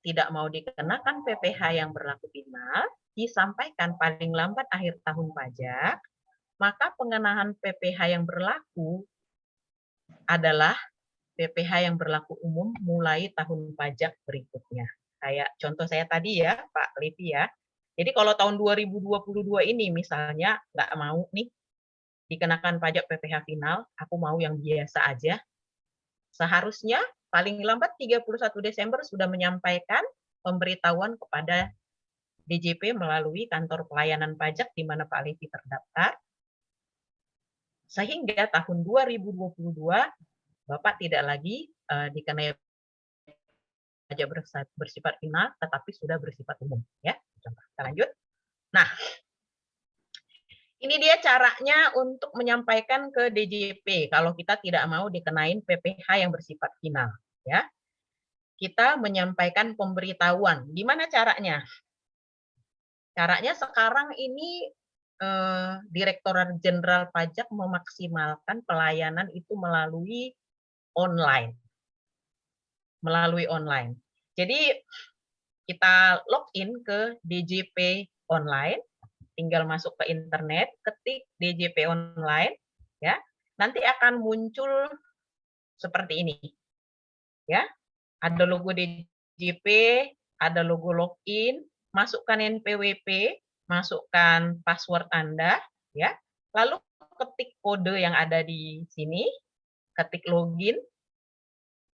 tidak mau dikenakan PPh yang berlaku final, disampaikan paling lambat akhir tahun pajak, maka pengenaan PPh yang berlaku adalah PPh yang berlaku umum mulai tahun pajak berikutnya. Kayak contoh saya tadi ya, Pak Levi ya. Jadi kalau tahun 2022 ini misalnya nggak mau nih dikenakan pajak PPh final, aku mau yang biasa aja. Seharusnya paling lambat 31 Desember sudah menyampaikan pemberitahuan kepada DJP melalui kantor pelayanan pajak di mana Pak Levi terdaftar. Sehingga tahun 2022 Bapak tidak lagi dikenai pajak bersifat final, tetapi sudah bersifat umum. Ya, contoh. Kita lanjut. Nah, ini dia caranya untuk menyampaikan ke DJP kalau kita tidak mau dikenain PPh yang bersifat final. Ya, kita menyampaikan pemberitahuan. Gimana caranya? Caranya sekarang ini Direktorat Jenderal Pajak memaksimalkan pelayanan itu melalui online. Jadi kita login ke DJP online, tinggal masuk ke internet, ketik DJP online, ya. Nanti akan muncul seperti ini, ya. Ada logo DJP, ada logo login, masukkan NPWP, masukkan password Anda, ya. Lalu ketik kode yang ada di sini, ketik login.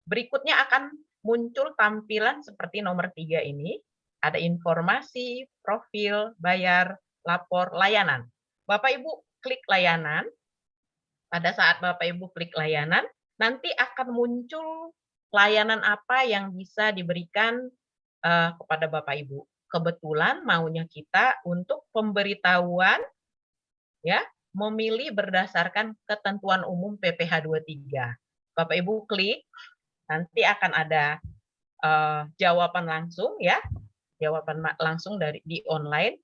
Berikutnya akan muncul tampilan seperti nomor 3 ini. Ada informasi, profil, bayar, lapor, layanan. Bapak Ibu klik layanan. Pada saat Bapak Ibu klik layanan, nanti akan muncul layanan apa yang bisa diberikan kepada Bapak Ibu. Kebetulan maunya kita untuk pemberitahuan, ya, memilih berdasarkan ketentuan umum PPh 23. Bapak Ibu klik, nanti akan ada jawaban langsung, ya, jawaban langsung di online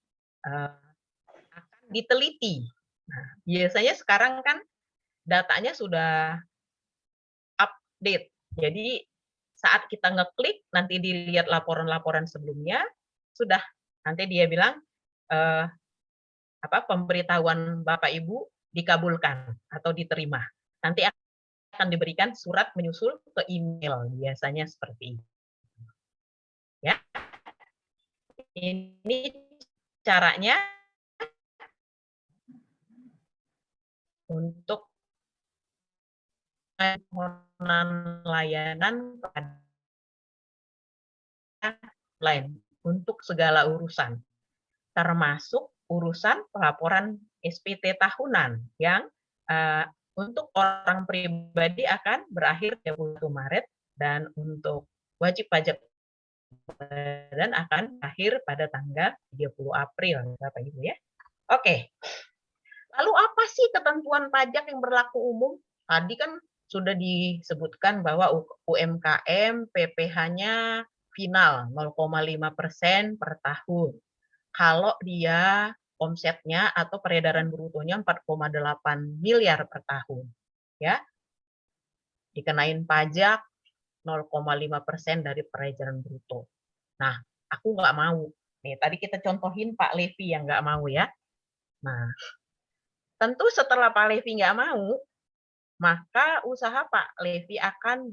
akan diteliti. Nah, biasanya sekarang kan datanya sudah update. Jadi saat kita ngeklik, nanti dilihat laporan-laporan sebelumnya, sudah nanti dia bilang pemberitahuan Bapak Ibu dikabulkan atau diterima. Nanti akan diberikan surat menyusul ke email, biasanya seperti itu. Ya. Ini caranya untuk layanan pada lain untuk segala urusan, termasuk urusan pelaporan SPT tahunan yang untuk orang pribadi akan berakhir 31 Maret dan untuk wajib pajak dan akan berakhir pada tanggal 30 April, Bapak Ibu ya. Oke. Lalu apa sih ketentuan pajak yang berlaku umum? Tadi kan sudah disebutkan bahwa UMKM PPh-nya final 0,5% per tahun. Kalau dia omsetnya atau peredaran brutonya 4,8 miliar per tahun, ya, dikenain pajak 0,5% dari peredaran bruto. Nah, aku nggak mau. Nih, tadi kita contohin Pak Levi yang nggak mau ya. Nah, tentu setelah Pak Levi nggak mau, maka usaha Pak Levi akan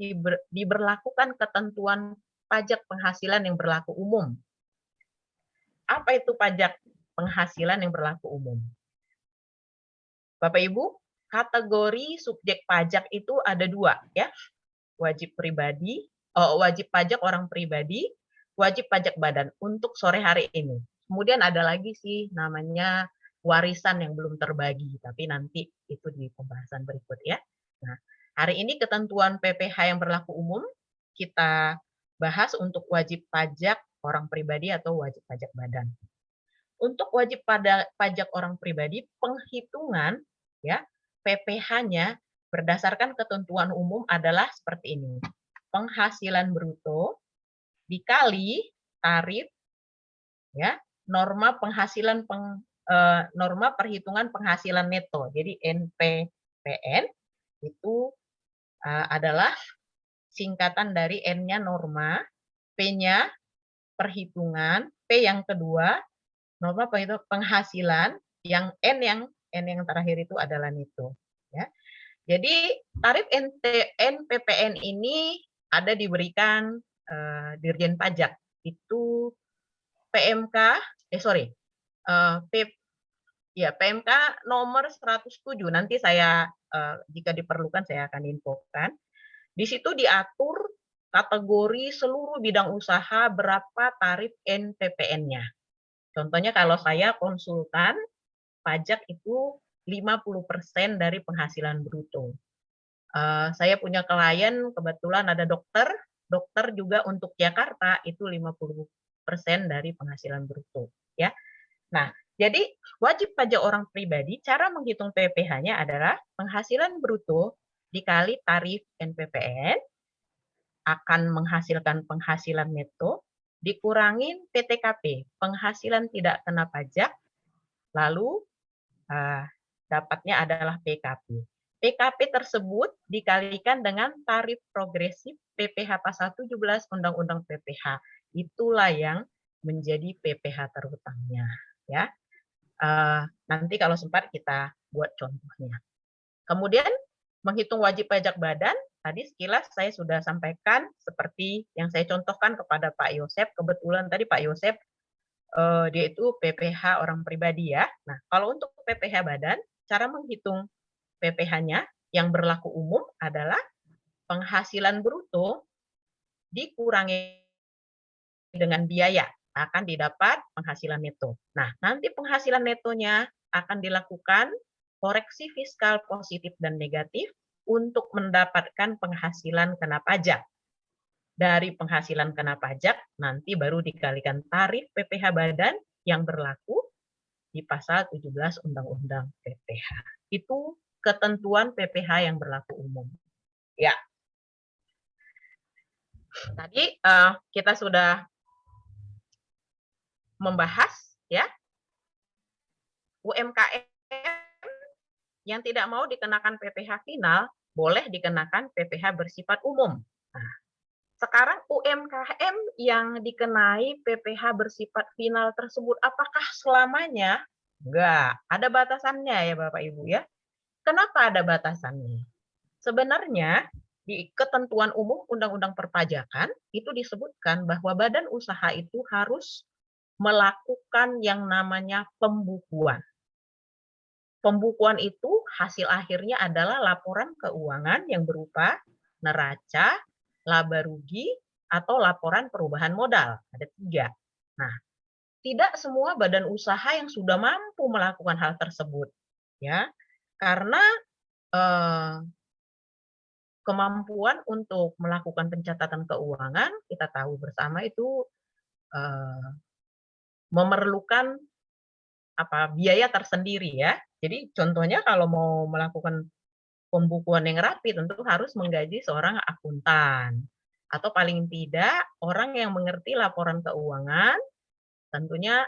diberlakukan ketentuan pajak penghasilan yang berlaku umum. Apa itu pajak penghasilan yang berlaku umum? Bapak Ibu, kategori subjek pajak itu ada 2 ya. Wajib pajak orang pribadi, wajib pajak badan untuk sore hari ini. Kemudian ada lagi sih namanya warisan yang belum terbagi, tapi nanti itu di pembahasan berikut ya. Nah, hari ini ketentuan PPh yang berlaku umum kita bahas untuk wajib pajak orang pribadi atau wajib pajak badan. Untuk wajib pajak orang pribadi, penghitungan ya PPh-nya berdasarkan ketentuan umum adalah seperti ini. Penghasilan bruto dikali tarif ya, norma perhitungan penghasilan neto. Jadi NPPN itu adalah singkatan dari N-nya norma, P-nya perhitungan, P yang kedua norma penghasilan, yang N yang terakhir itu adalah neto ya. Jadi tarif NPPN ini ada diberikan Dirjen Pajak itu PMK PMK nomor 107. Nanti saya jika diperlukan saya akan infokan. Di situ diatur kategori seluruh bidang usaha berapa tarif NPPN-nya. Contohnya kalau saya konsultan pajak itu 50% dari penghasilan bruto. Saya punya klien kebetulan ada dokter juga untuk Jakarta itu 50% dari penghasilan bruto ya. Nah, jadi wajib pajak orang pribadi cara menghitung PPh-nya adalah penghasilan bruto dikali tarif NPPN akan menghasilkan penghasilan neto dikurangin PTKP, penghasilan tidak kena pajak, lalu dapatnya adalah PKP. PKP tersebut dikalikan dengan tarif progresif PPh pasal 17 Undang-Undang PPh. Itulah yang menjadi PPh terutangnya. Ya, nanti kalau sempat kita buat contohnya. Kemudian menghitung wajib pajak badan, tadi sekilas saya sudah sampaikan seperti yang saya contohkan kepada Pak Yosep. Kebetulan tadi Pak Yosep dia itu PPh orang pribadi ya. Nah, kalau untuk PPh badan, cara menghitung PPh-nya yang berlaku umum adalah penghasilan bruto dikurangi dengan biaya, akan didapat penghasilan neto. Nah, nanti penghasilan netonya akan dilakukan koreksi fiskal positif dan negatif untuk mendapatkan penghasilan kena pajak. Dari penghasilan kena pajak, nanti baru dikalikan tarif PPh badan yang berlaku di pasal 17 Undang-Undang PPh. Itu ketentuan PPh yang berlaku umum. Ya. Tadi kita sudah membahas ya UMKM yang tidak mau dikenakan PPh final boleh dikenakan PPh bersifat umum. Nah, sekarang UMKM yang dikenai PPh bersifat final tersebut apakah selamanya? Enggak, ada batasannya ya Bapak Ibu ya. Kenapa ada batasannya? Sebenarnya di ketentuan umum Undang-Undang Perpajakan itu disebutkan bahwa badan usaha itu harus melakukan yang namanya pembukuan. Pembukuan itu hasil akhirnya adalah laporan keuangan yang berupa neraca, laba rugi, atau laporan perubahan modal. Ada 3. Nah, tidak semua badan usaha yang sudah mampu melakukan hal tersebut. Ya, karena kemampuan untuk melakukan pencatatan keuangan, kita tahu bersama itu memerlukan biaya tersendiri ya. Jadi contohnya kalau mau melakukan pembukuan yang rapi tentu harus menggaji seorang akuntan atau paling tidak orang yang mengerti laporan keuangan. Tentunya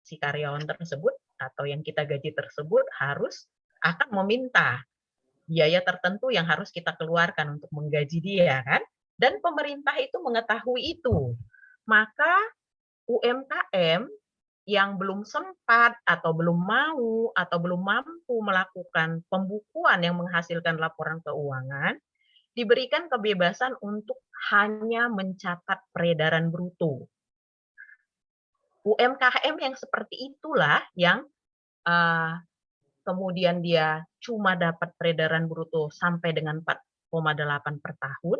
si karyawan tersebut atau yang kita gaji tersebut harus akan meminta biaya tertentu yang harus kita keluarkan untuk menggaji dia kan. Dan pemerintah itu mengetahui itu. Maka UMKM yang belum sempat atau belum mau atau belum mampu melakukan pembukuan yang menghasilkan laporan keuangan, diberikan kebebasan untuk hanya mencatat peredaran bruto. UMKM yang seperti itulah yang kemudian dia cuma dapat peredaran bruto sampai dengan 4,8 per tahun,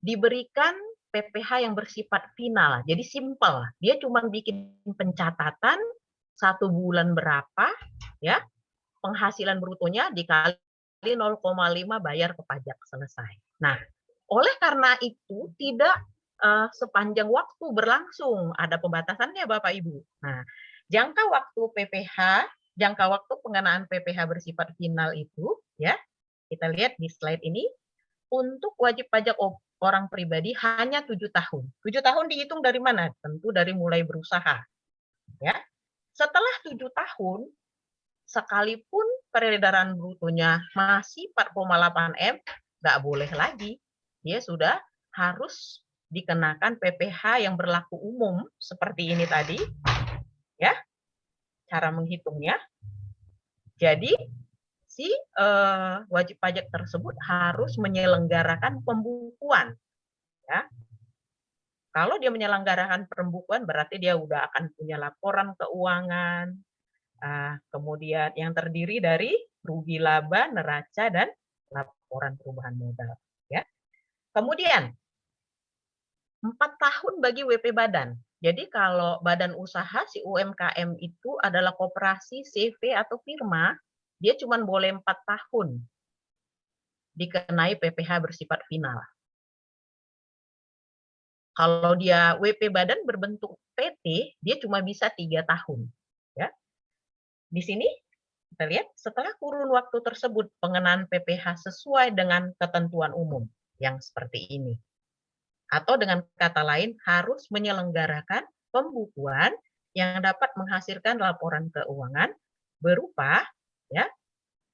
diberikan PPh yang bersifat final. Jadi simpel, dia cuma bikin pencatatan 1 bulan berapa, ya, penghasilan brutonya dikali 0,5 bayar ke pajak, selesai. Nah, oleh karena itu tidak sepanjang waktu berlangsung, ada pembatasannya Bapak Ibu. Nah, jangka waktu pengenaan PPh bersifat final itu, ya, kita lihat di slide ini, untuk wajib pajak orang pribadi hanya 7 tahun. 7 tahun dihitung dari mana? Tentu dari mulai berusaha. Ya. Setelah 7 tahun, sekalipun peredaran brutonya masih 4,8 M, nggak boleh lagi. Dia sudah harus dikenakan PPh yang berlaku umum seperti ini tadi. Ya. Cara menghitungnya. Jadi si wajib pajak tersebut harus menyelenggarakan pembukuan. Ya. Kalau dia menyelenggarakan pembukuan, berarti dia udah akan punya laporan keuangan, kemudian yang terdiri dari rugi laba, neraca, dan laporan perubahan modal. Ya. Kemudian 4 tahun bagi WP badan. Jadi kalau badan usaha si UMKM itu adalah koperasi, CV, atau firma, dia cuma boleh 4 tahun dikenai PPh bersifat final. Kalau dia WP badan berbentuk PT, dia cuma bisa 3 tahun. Ya. Di sini kita lihat setelah kurun waktu tersebut pengenaan PPh sesuai dengan ketentuan umum yang seperti ini. Atau dengan kata lain harus menyelenggarakan pembukuan yang dapat menghasilkan laporan keuangan berupa, ya,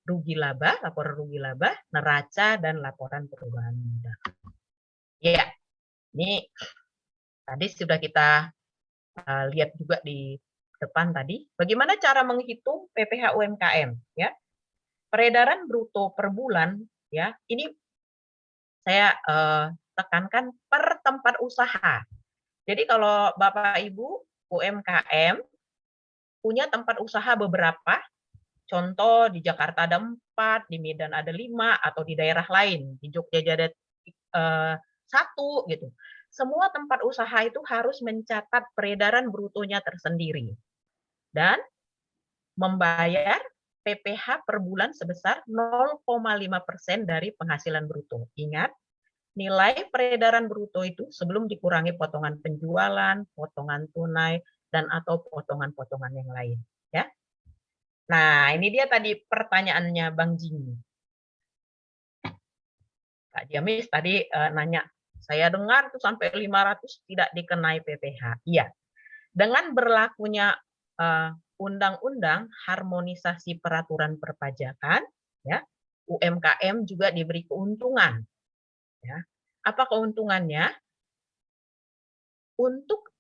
rugi laba, laporan rugi laba, neraca, dan laporan perubahan modal. Ya, ini tadi sudah kita lihat juga di depan tadi. Bagaimana cara menghitung PPh UMKM? Ya, peredaran bruto per bulan, ya, ini saya tekankan per tempat usaha. Jadi kalau Bapak Ibu UMKM punya tempat usaha beberapa, contoh di Jakarta ada 4, di Medan ada 5, atau di daerah lain, di Jogja ada 1 gitu. Semua tempat usaha itu harus mencatat peredaran brutonya tersendiri dan membayar PPh per bulan sebesar 0,5% dari penghasilan bruto. Ingat, nilai peredaran bruto itu sebelum dikurangi potongan penjualan, potongan tunai, dan atau potongan-potongan yang lain. Ya. Nah, ini dia tadi pertanyaannya Bang Jimmy. Kak Jamis tadi nanya, saya dengar tuh sampai 500 tidak dikenai PPh. Iya. Dengan berlakunya Undang-Undang Harmonisasi Peraturan Perpajakan, ya, UMKM juga diberi keuntungan. Ya. Apa keuntungannya? Untuk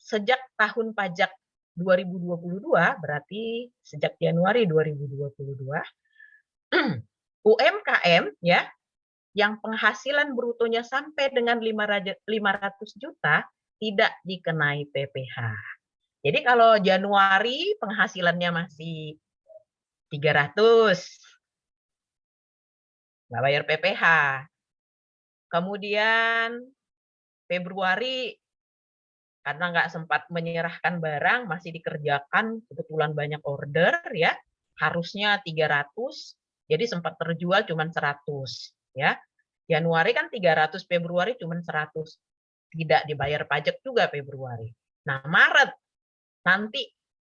sejak tahun pajak 2022, berarti sejak Januari 2022, UMKM, ya, yang penghasilan brutonya sampai dengan 500 juta tidak dikenai PPh. Jadi kalau Januari penghasilannya masih 300, nggak bayar PPh. Kemudian Februari karena nggak sempat menyerahkan barang, masih dikerjakan, kebetulan banyak order, ya, harusnya 300, jadi sempat terjual cuma 100. Ya. Januari kan 300, Februari cuma 100. Tidak dibayar pajak juga Februari. Nah, Maret, nanti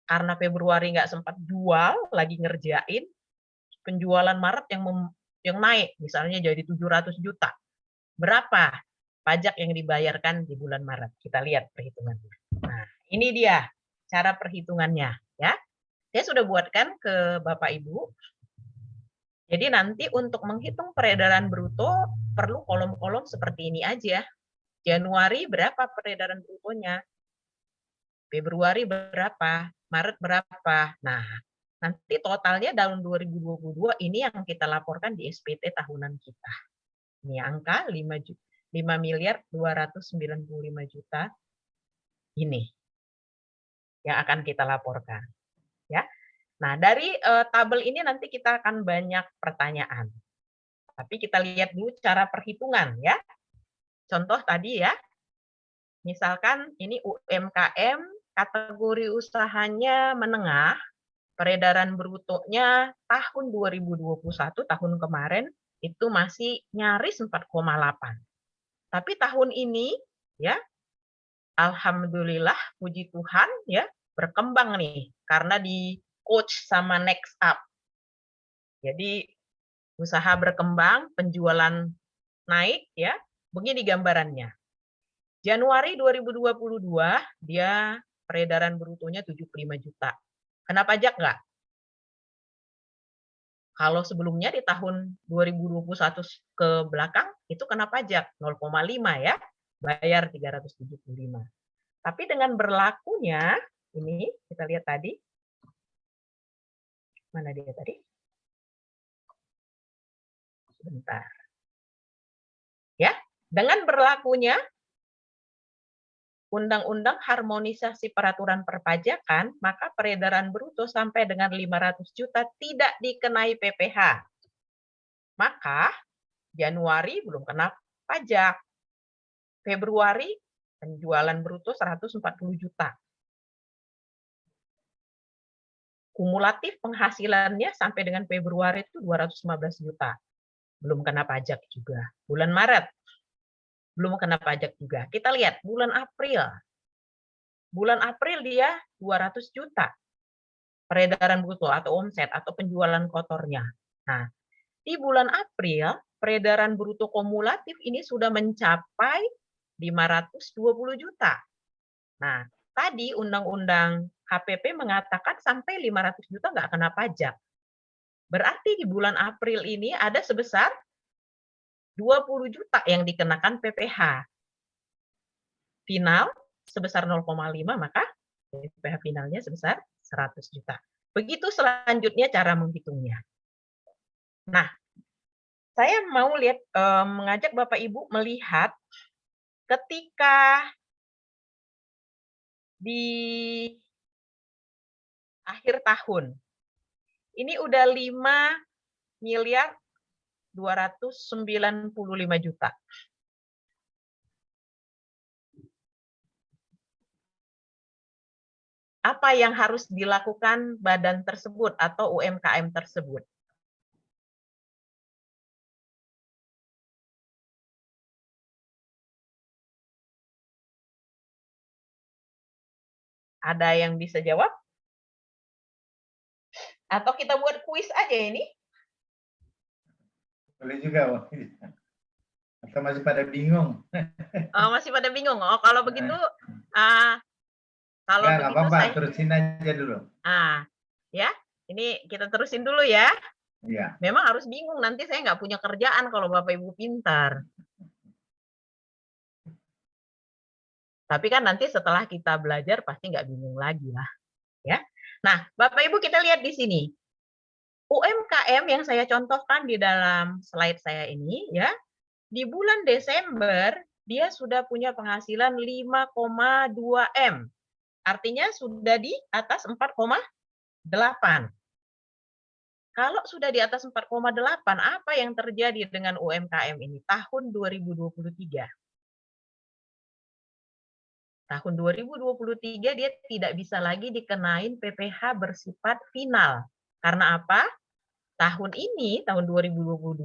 karena Februari nggak sempat jual, lagi ngerjain, penjualan Maret yang naik, misalnya jadi 700 juta. Berapa pajak yang dibayarkan di bulan Maret? Kita lihat perhitungannya. Nah, ini dia cara perhitungannya, ya. Saya sudah buatkan ke Bapak Ibu. Jadi nanti untuk menghitung peredaran bruto perlu kolom-kolom seperti ini aja. Januari berapa peredaran brutonya? Februari berapa, Maret berapa. Nah, nanti totalnya tahun 2022 ini yang kita laporkan di SPT tahunan kita. Ini angka 5.295 juta ini yang akan kita laporkan. Ya. Nah, dari tabel ini nanti kita akan banyak pertanyaan. Tapi kita lihat dulu cara perhitungan ya. Contoh tadi ya. Misalkan ini UMKM, kategori usahanya menengah, peredaran brutonya tahun 2021, tahun kemarin, itu masih nyaris 4,8. Tapi tahun ini, ya, alhamdulillah, puji Tuhan, ya, berkembang nih, karena di coach sama Next Up. Jadi, usaha berkembang, penjualan naik, ya, begini gambarannya. Januari 2022, dia peredaran brutonya 75 juta. Kena pajak nggak? Kalau sebelumnya di tahun 2021 ke belakang, itu kena pajak 0,5 ya, bayar 375. Tapi dengan berlakunya, ini kita lihat tadi, mana dia tadi? Sebentar. Ya, dengan berlakunya Undang-Undang Harmonisasi Peraturan Perpajakan, maka peredaran bruto sampai dengan 500 juta tidak dikenai PPh. Maka Januari belum kena pajak. Februari penjualan bruto 140 juta. Kumulatif penghasilannya sampai dengan Februari itu 215 juta. Belum kena pajak juga. Bulan Maret belum kena pajak juga. Kita lihat bulan April. Bulan April dia 200 juta. Peredaran bruto atau omset atau penjualan kotornya. Nah, di bulan April peredaran bruto kumulatif ini sudah mencapai 520 juta. Nah, tadi Undang-Undang HPP mengatakan sampai 500 juta nggak kena pajak. Berarti di bulan April ini ada sebesar 20 juta yang dikenakan PPh. Final sebesar 0,5, maka PPh finalnya sebesar 100 juta. Begitu selanjutnya cara menghitungnya. Nah, saya mau mengajak Bapak Ibu melihat ketika di akhir tahun. Ini udah 5.295 juta. Apa yang harus dilakukan badan tersebut atau UMKM tersebut? Ada yang bisa jawab? Atau kita buat kuis aja ini? Boleh juga. Atau masih pada bingung? Oh, masih pada bingung. Oh, kalau begitu, kalau ya, begitu apa-apa, terusin aja dulu. Ya, ini kita terusin dulu ya. Iya. Memang harus bingung, nanti saya nggak punya kerjaan kalau Bapak Ibu pintar. Tapi kan nanti setelah kita belajar pasti nggak bingung lagi lah. Ya. Nah, Bapak Ibu kita lihat di sini. UMKM yang saya contohkan di dalam slide saya ini, ya, di bulan Desember dia sudah punya penghasilan 5,2 M. Artinya sudah di atas 4,8. Kalau sudah di atas 4,8, apa yang terjadi dengan UMKM ini tahun 2023? Tahun 2023 dia tidak bisa lagi dikenain PPh bersifat final. Karena apa? Tahun ini, tahun 2022,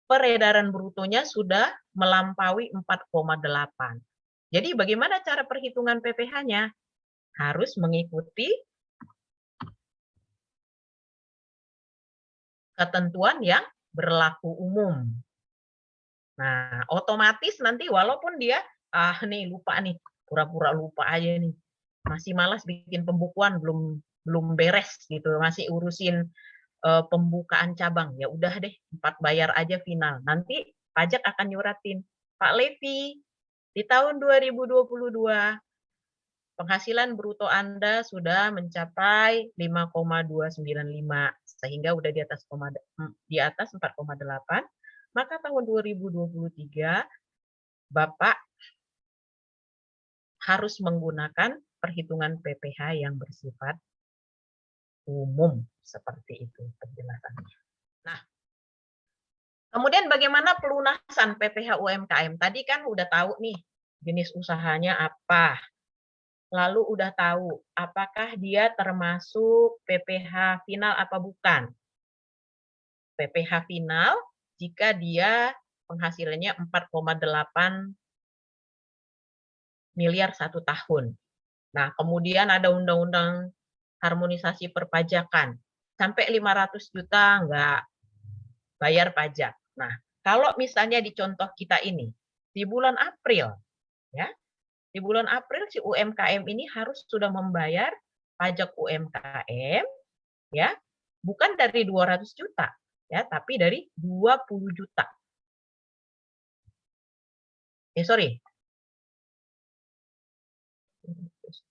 peredaran brutonya sudah melampaui 4,8. Jadi bagaimana cara perhitungan PPh-nya? Harus mengikuti ketentuan yang berlaku umum. Nah, otomatis nanti walaupun dia, lupa nih, pura-pura lupa aja nih, masih malas bikin pembukuan, belum beres gitu, masih urusin pembukaan cabang, ya udah deh 4 bayar aja final. Nanti pajak akan nyuratin, Pak Levi, di tahun 2022 penghasilan bruto Anda sudah mencapai 5,295 sehingga udah di atas 4,8, maka tahun 2023 Bapak harus menggunakan perhitungan PPh yang bersifat umum seperti itu penjelasannya. Nah, kemudian bagaimana pelunasan PPh UMKM? Tadi kan udah tahu nih jenis usahanya apa. Lalu udah tahu apakah dia termasuk PPh final apa bukan. PPh final jika dia penghasilannya 4,8 miliar 1 tahun. Nah, kemudian ada undang-undang harmonisasi perpajakan. Sampai 500 juta nggak bayar pajak. Nah, kalau misalnya di contoh kita ini, di bulan April, ya, di bulan April si UMKM ini harus sudah membayar pajak UMKM, ya, bukan dari 200 juta, ya, tapi dari 20 juta. Sorry.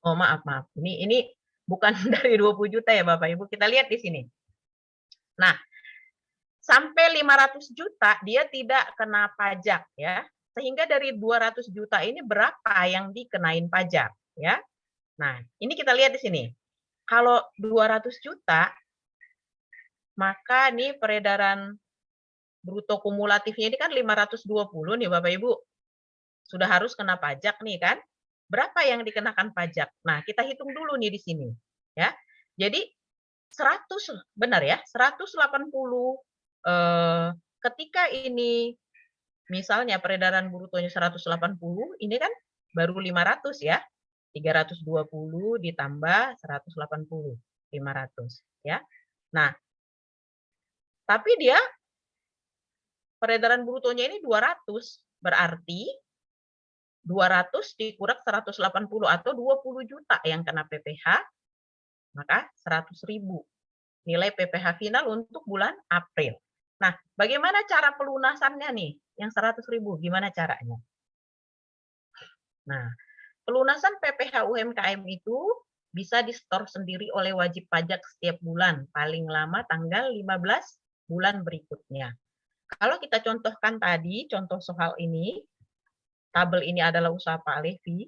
Oh, maaf. Ini bukan dari 20 juta ya Bapak Ibu. Kita lihat di sini. Nah, sampai 500 juta dia tidak kena pajak ya. Sehingga dari 200 juta ini berapa yang dikenain pajak ya. Nah, ini kita lihat di sini. Kalau 200 juta maka nih peredaran bruto kumulatifnya ini kan 520 nih Bapak Ibu. Sudah harus kena pajak nih kan? Berapa yang dikenakan pajak? Nah, kita hitung dulu nih di sini ya. Jadi 100 benar ya, 180 ketika ini misalnya peredaran brutonya 180, ini kan baru 500 ya. 320 ditambah 180, 500 ya. Nah, tapi dia peredaran brutonya ini 200, berarti 200 dikurang 180 atau 20 juta yang kena PPh, maka 100.000 nilai PPh final untuk bulan April. Nah, bagaimana cara pelunasannya nih? Yang 100.000, gimana caranya? Nah, pelunasan PPh UMKM itu bisa di-store sendiri oleh wajib pajak setiap bulan, paling lama tanggal 15 bulan berikutnya. Kalau kita contohkan tadi, contoh soal ini, tabel ini adalah usaha Pak Levi,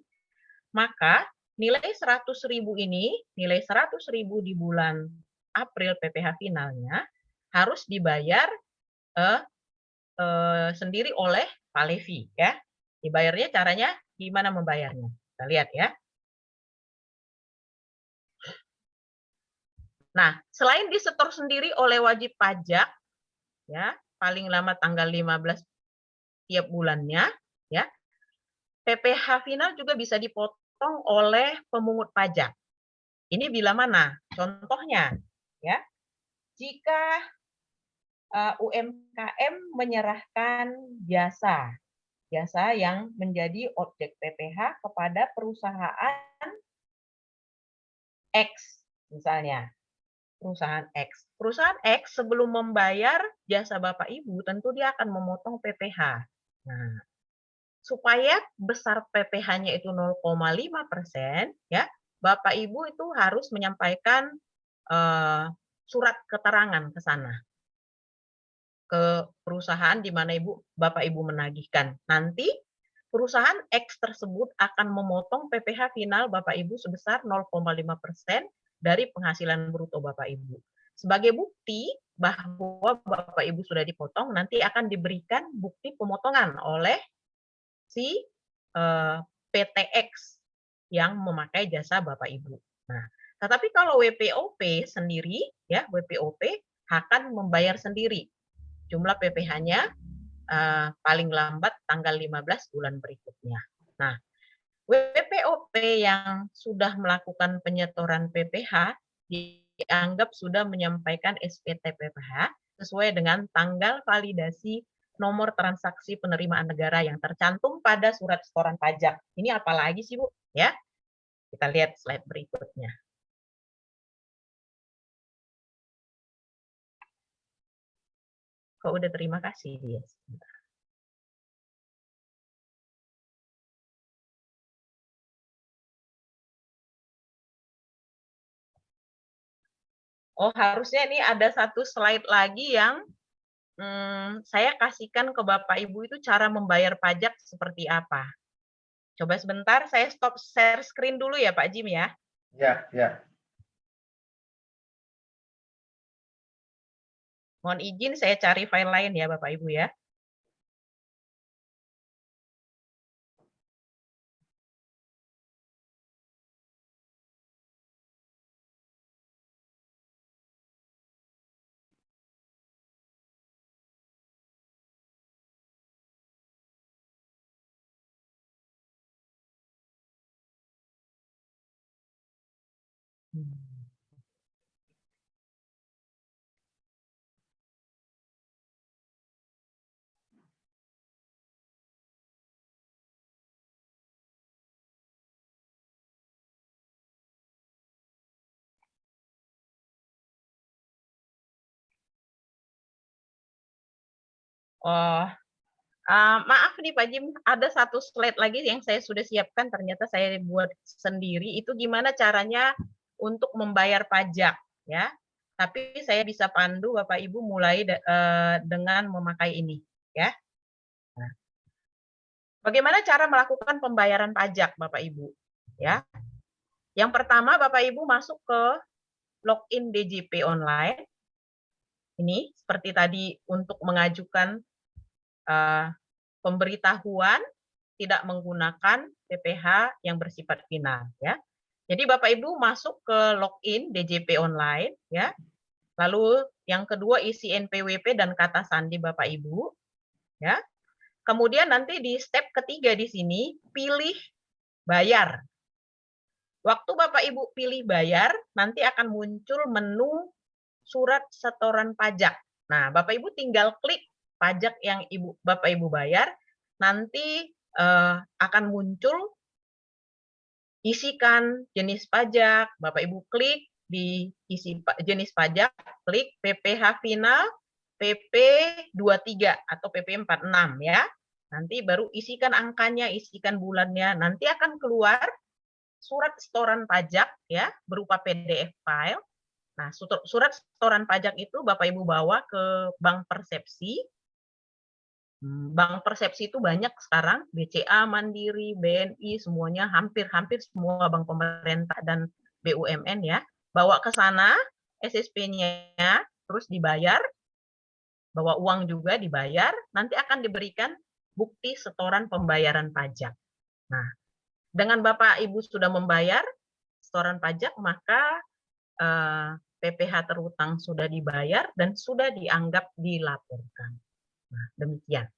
maka nilai 100.000 ini, nilai 100.000 di bulan April PPh finalnya harus dibayar sendiri oleh Pak Levi ya. Dibayarnya caranya gimana membayarnya? Kita lihat ya. Nah, selain disetor sendiri oleh wajib pajak ya, paling lama tanggal 15 tiap bulannya ya. PPh final juga bisa dipotong oleh pemungut pajak. Ini bila mana? Contohnya ya. Jika UMKM menyerahkan jasa yang menjadi objek PPh kepada perusahaan X misalnya. Perusahaan X. Perusahaan X sebelum membayar jasa Bapak Ibu tentu dia akan memotong PPh. Nah, supaya besar PPh-nya itu 0,5% ya, Bapak Ibu itu harus menyampaikan surat keterangan ke sana, ke perusahaan di mana Bapak Ibu menagihkan. Nanti perusahaan X tersebut akan memotong PPh final Bapak Ibu sebesar 0,5% dari penghasilan bruto Bapak Ibu. Sebagai bukti bahwa Bapak Ibu sudah dipotong, nanti akan diberikan bukti pemotongan oleh si PTX yang memakai jasa Bapak Ibu. Nah, tetapi kalau WPOP sendiri, ya WPOP akan membayar sendiri jumlah PPh-nya paling lambat tanggal 15 bulan berikutnya. Nah, WPOP yang sudah melakukan penyetoran PPh dianggap sudah menyampaikan SPT PPh sesuai dengan tanggal validasi nomor transaksi penerimaan negara yang tercantum pada surat setoran pajak. Ini apalagi sih, Bu? Ya, kita lihat slide berikutnya. Kok udah terima kasih dia? Oh, harusnya ini ada satu slide lagi yang saya kasihkan ke Bapak Ibu itu cara membayar pajak seperti apa. Coba sebentar, saya stop share screen dulu ya Pak Jim ya. Ya, ya. Mohon izin saya cari file lain ya Bapak Ibu ya. Oh, maaf nih Pak Jim, ada satu slide lagi yang saya sudah siapkan, ternyata saya buat sendiri, itu gimana caranya untuk membayar pajak, ya. Tapi saya bisa pandu Bapak Ibu mulai dengan memakai ini, ya. Nah, bagaimana cara melakukan pembayaran pajak Bapak Ibu, ya. Yang pertama Bapak Ibu masuk ke login DJP online. Ini seperti tadi untuk mengajukan pemberitahuan tidak menggunakan PPh yang bersifat final ya. Jadi Bapak Ibu masuk ke login DJP online ya. Lalu yang kedua isi NPWP dan kata sandi Bapak Ibu ya. Kemudian nanti di step ketiga di sini pilih bayar. Waktu Bapak Ibu pilih bayar, nanti akan muncul menu surat setoran pajak. Nah, Bapak Ibu tinggal klik pajak yang Bapak Ibu bayar, nanti akan muncul isikan jenis pajak, Bapak Ibu klik di isi jenis pajak, klik PPh final PP 23 atau PP 46 ya. Nanti baru isikan angkanya, isikan bulannya, nanti akan keluar surat setoran pajak ya berupa PDF file. Nah, surat setoran pajak itu Bapak Ibu bawa ke Bank Persepsi. Bank Persepsi itu banyak sekarang, BCA, Mandiri, BNI, semuanya hampir semua bank pemerintah dan BUMN ya. Bawa ke sana SSP-nya, terus dibayar, bawa uang juga dibayar, nanti akan diberikan bukti setoran pembayaran pajak. Nah, dengan Bapak Ibu sudah membayar setoran pajak, maka PPh terhutang sudah dibayar dan sudah dianggap dilaporkan. Nah, demikian.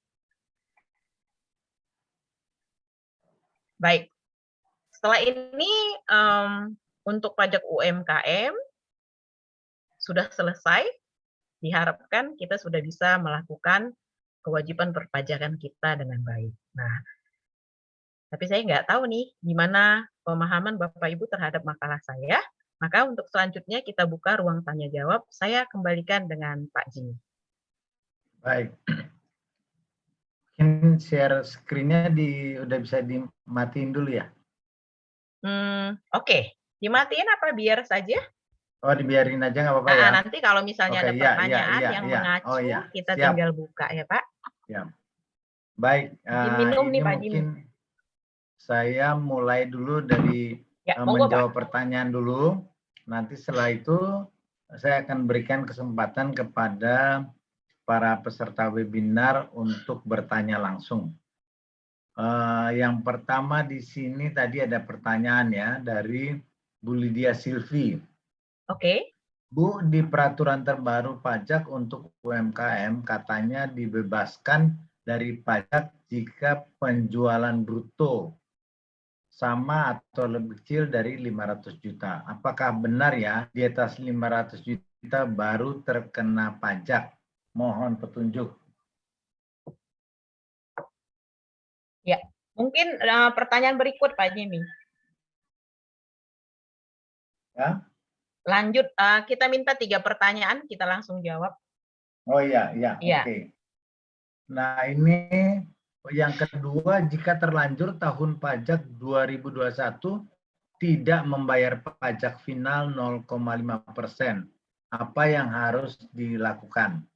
Baik, setelah ini untuk pajak UMKM sudah selesai. Diharapkan kita sudah bisa melakukan kewajiban perpajakan kita dengan baik. Nah, tapi saya nggak tahu nih gimana pemahaman Bapak Ibu terhadap makalah saya. Maka untuk selanjutnya kita buka ruang tanya jawab. Saya kembalikan dengan Pak Jimmy. Baik. Mungkin share screen-nya udah bisa dimatiin dulu ya? Oke. Dimatiin apa biar saja? Oh, dibiarin aja nggak apa-apa ya? Nanti kalau misalnya ada pertanyaan yang mengacu, kita siap. tinggal buka ya Pak. Ya. Baik, minum ini nih, Pak mungkin saya mulai dulu dari menjawab pertanyaan dulu. Nanti setelah itu saya akan berikan kesempatan kepada para peserta webinar untuk bertanya langsung. Yang pertama di sini tadi ada pertanyaan ya dari Bu Lydia Silvi. Oke. Bu, di peraturan terbaru pajak untuk UMKM katanya dibebaskan dari pajak jika penjualan bruto sama atau lebih kecil dari 500 juta. Apakah benar ya di atas 500 juta baru terkena pajak? Mohon petunjuk. Ya, mungkin pertanyaan berikut Pak Jimmy. Ya. Lanjut, kita minta 3 pertanyaan, kita langsung jawab. Oh iya, oke. Nah ini yang kedua, jika terlanjur tahun pajak 2021 tidak membayar pajak final 0,5%, apa yang harus dilakukan?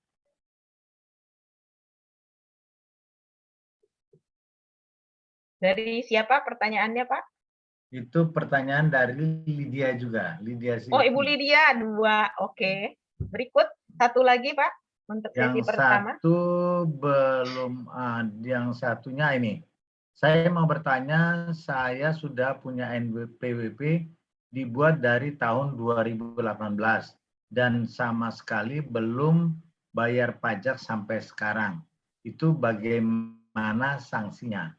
Dari siapa pertanyaannya, Pak? Itu pertanyaan dari Lydia juga, Lydia Oh, Ibu Silvi. Lydia, 2. Oke. Berikut satu lagi, Pak, untuk sesi Yang pertama. satu belum, yang satunya ini. Saya mau bertanya, saya sudah punya NPWP dibuat dari tahun 2018 dan sama sekali belum bayar pajak sampai sekarang. Itu bagaimana sanksinya?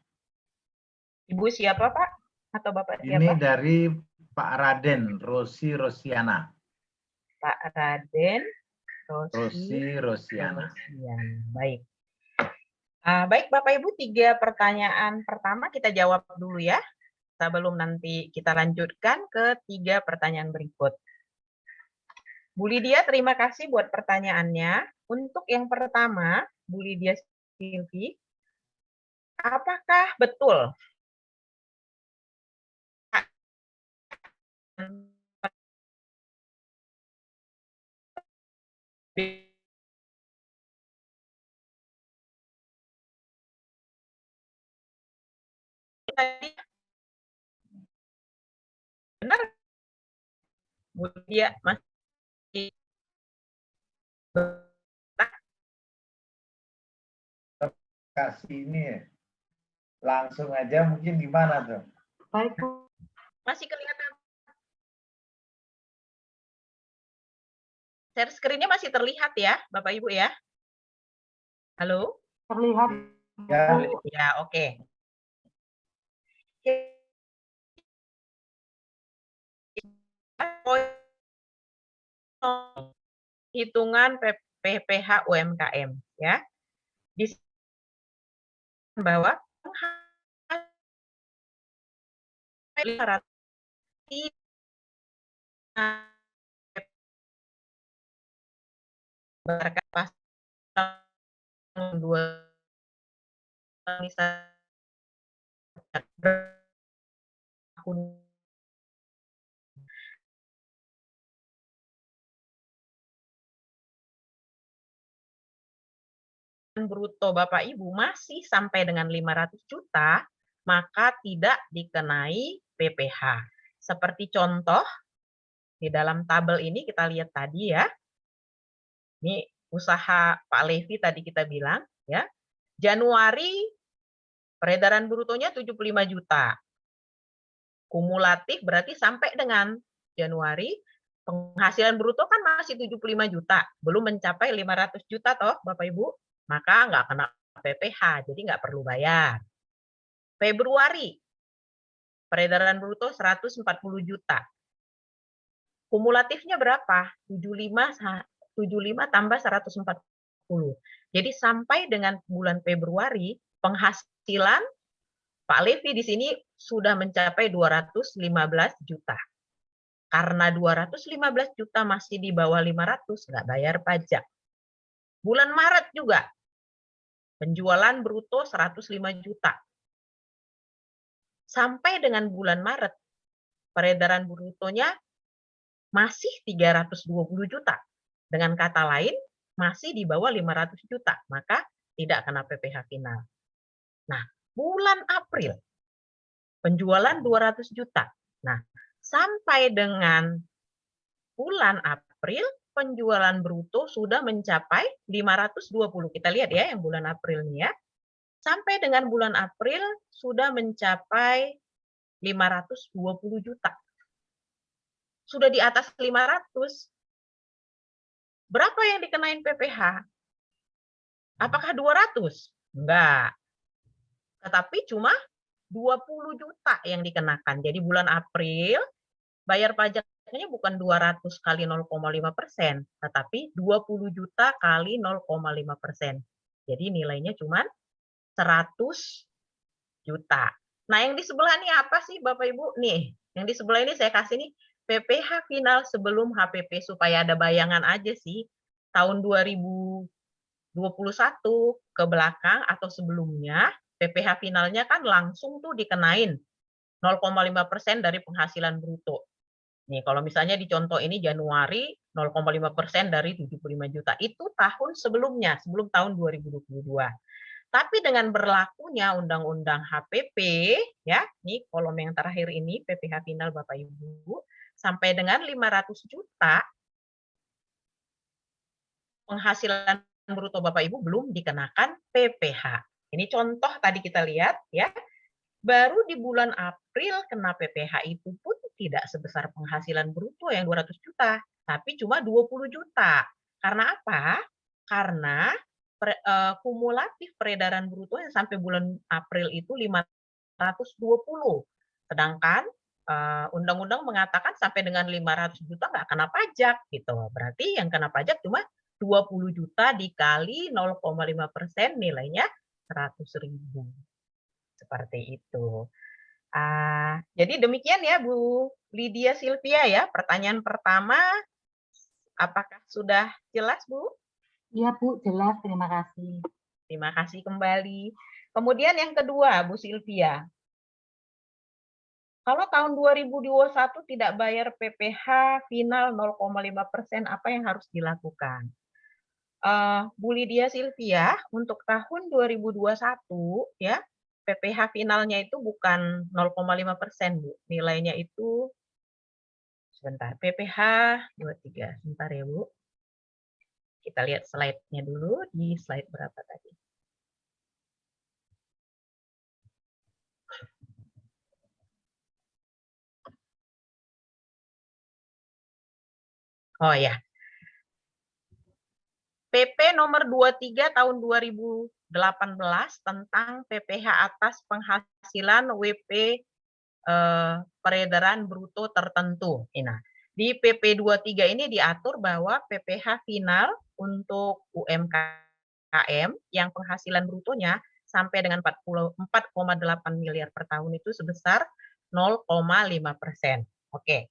Ibu siapa, Pak? Atau Bapak Ini siapa? dari Pak Raden, Rosiana. Pak Raden Rosiana. Rosiana. Baik. Baik, Bapak Ibu, 3 pertanyaan pertama kita jawab dulu ya. Sebelum nanti kita lanjutkan ke 3 pertanyaan berikut. Bu Lydia, terima kasih buat pertanyaannya. Untuk yang pertama, Bu Lydia Silvi, apakah betul tadi benar Bu Lydia masih Kasih ini langsung aja mungkin gimana tuh? Baik, masih kelihatan? Share screen-nya masih terlihat ya, Bapak Ibu ya? Halo? terlihat. Ya, Ya, oke. Hitungan PPH UMKM ya. Di bawah pas tahun 2 bruto Bapak Ibu masih sampai dengan 500 juta, maka tidak dikenai PPH. Seperti contoh, di dalam tabel ini kita lihat tadi ya, ini usaha Pak Levi tadi kita bilang, ya. Januari peredaran brutonya 75 juta. Kumulatif berarti sampai dengan Januari penghasilan bruto kan masih 75 juta, belum mencapai 500 juta toh Bapak Ibu, maka nggak kena PPH, jadi nggak perlu bayar. Februari peredaran bruto 140 juta. Kumulatifnya berapa? 75 tambah 140. Jadi sampai dengan bulan Februari penghasilan Pak Levi di sini sudah mencapai 215 juta. Karena 215 juta masih di bawah 500, nggak bayar pajak. Bulan Maret juga, penjualan bruto 105 juta. Sampai dengan bulan Maret, peredaran brutonya masih 320 juta. Dengan kata lain, masih di bawah 500 juta, maka tidak kena PPH final. Nah, bulan April, penjualan 200 juta. Nah, sampai dengan bulan April, penjualan bruto sudah mencapai 520. Kita lihat ya yang bulan April ini ya. Sampai dengan bulan April sudah mencapai 520 juta. Sudah di atas 500. Berapa yang dikenain PPH? Apakah 200? Enggak. Tetapi cuma 20 juta yang dikenakan. Jadi bulan April bayar pajaknya bukan 200 kali 0,5%, tetapi 20 juta kali 0,5%. Jadi nilainya cuma 100 juta. Nah, yang di sebelah ini apa sih Bapak Ibu? Nih, yang di sebelah ini saya kasih nih PPH final sebelum HPP supaya ada bayangan aja sih. Tahun 2021 ke belakang atau sebelumnya, PPH finalnya kan langsung tuh dikenain 0,5% dari penghasilan bruto. Nih, kalau misalnya di contoh ini Januari 0,5% dari 75 juta. Itu tahun sebelumnya, sebelum tahun 2022. Tapi dengan berlakunya Undang-Undang HPP, ya, nih kolom yang terakhir ini, PPh final Bapak Ibu, sampai dengan 500 juta, penghasilan bruto Bapak Ibu belum dikenakan PPh. Ini contoh tadi kita lihat, ya. Baru di bulan April kena PPh itu pun tidak sebesar penghasilan bruto yang 200 juta, tapi cuma 20 juta. Karena apa? Karena kumulatif peredaran bruto yang sampai bulan April itu 520. Sedangkan undang-undang mengatakan sampai dengan 500 juta nggak kena pajak gitu. Berarti yang kena pajak cuma 20 juta dikali 0,5% nilainya 100.000. Seperti itu. Jadi demikian ya Bu Lydia Sylvia ya. Pertanyaan pertama, apakah sudah jelas Bu? Iya Bu, jelas. Terima kasih. Terima kasih kembali. Kemudian yang kedua Bu Sylvia. Kalau tahun 2021 tidak bayar PPh final 0,5%, apa yang harus dilakukan? Bu Lydia Sylvia, untuk tahun 2021 ya, PPh finalnya itu bukan 0,5%, Bu. Nilainya itu sebentar, PPh 23. Sebentar ya, Bu. Kita lihat slide-nya dulu, di slide berapa tadi? Oh ya. PP nomor 23 tahun 2018 tentang PPh atas penghasilan WP peredaran bruto tertentu. Nah, di PP 23 ini diatur bahwa PPh final untuk UMKM yang penghasilan brutonya sampai dengan 4,8 miliar per tahun itu sebesar 0,5%. Oke.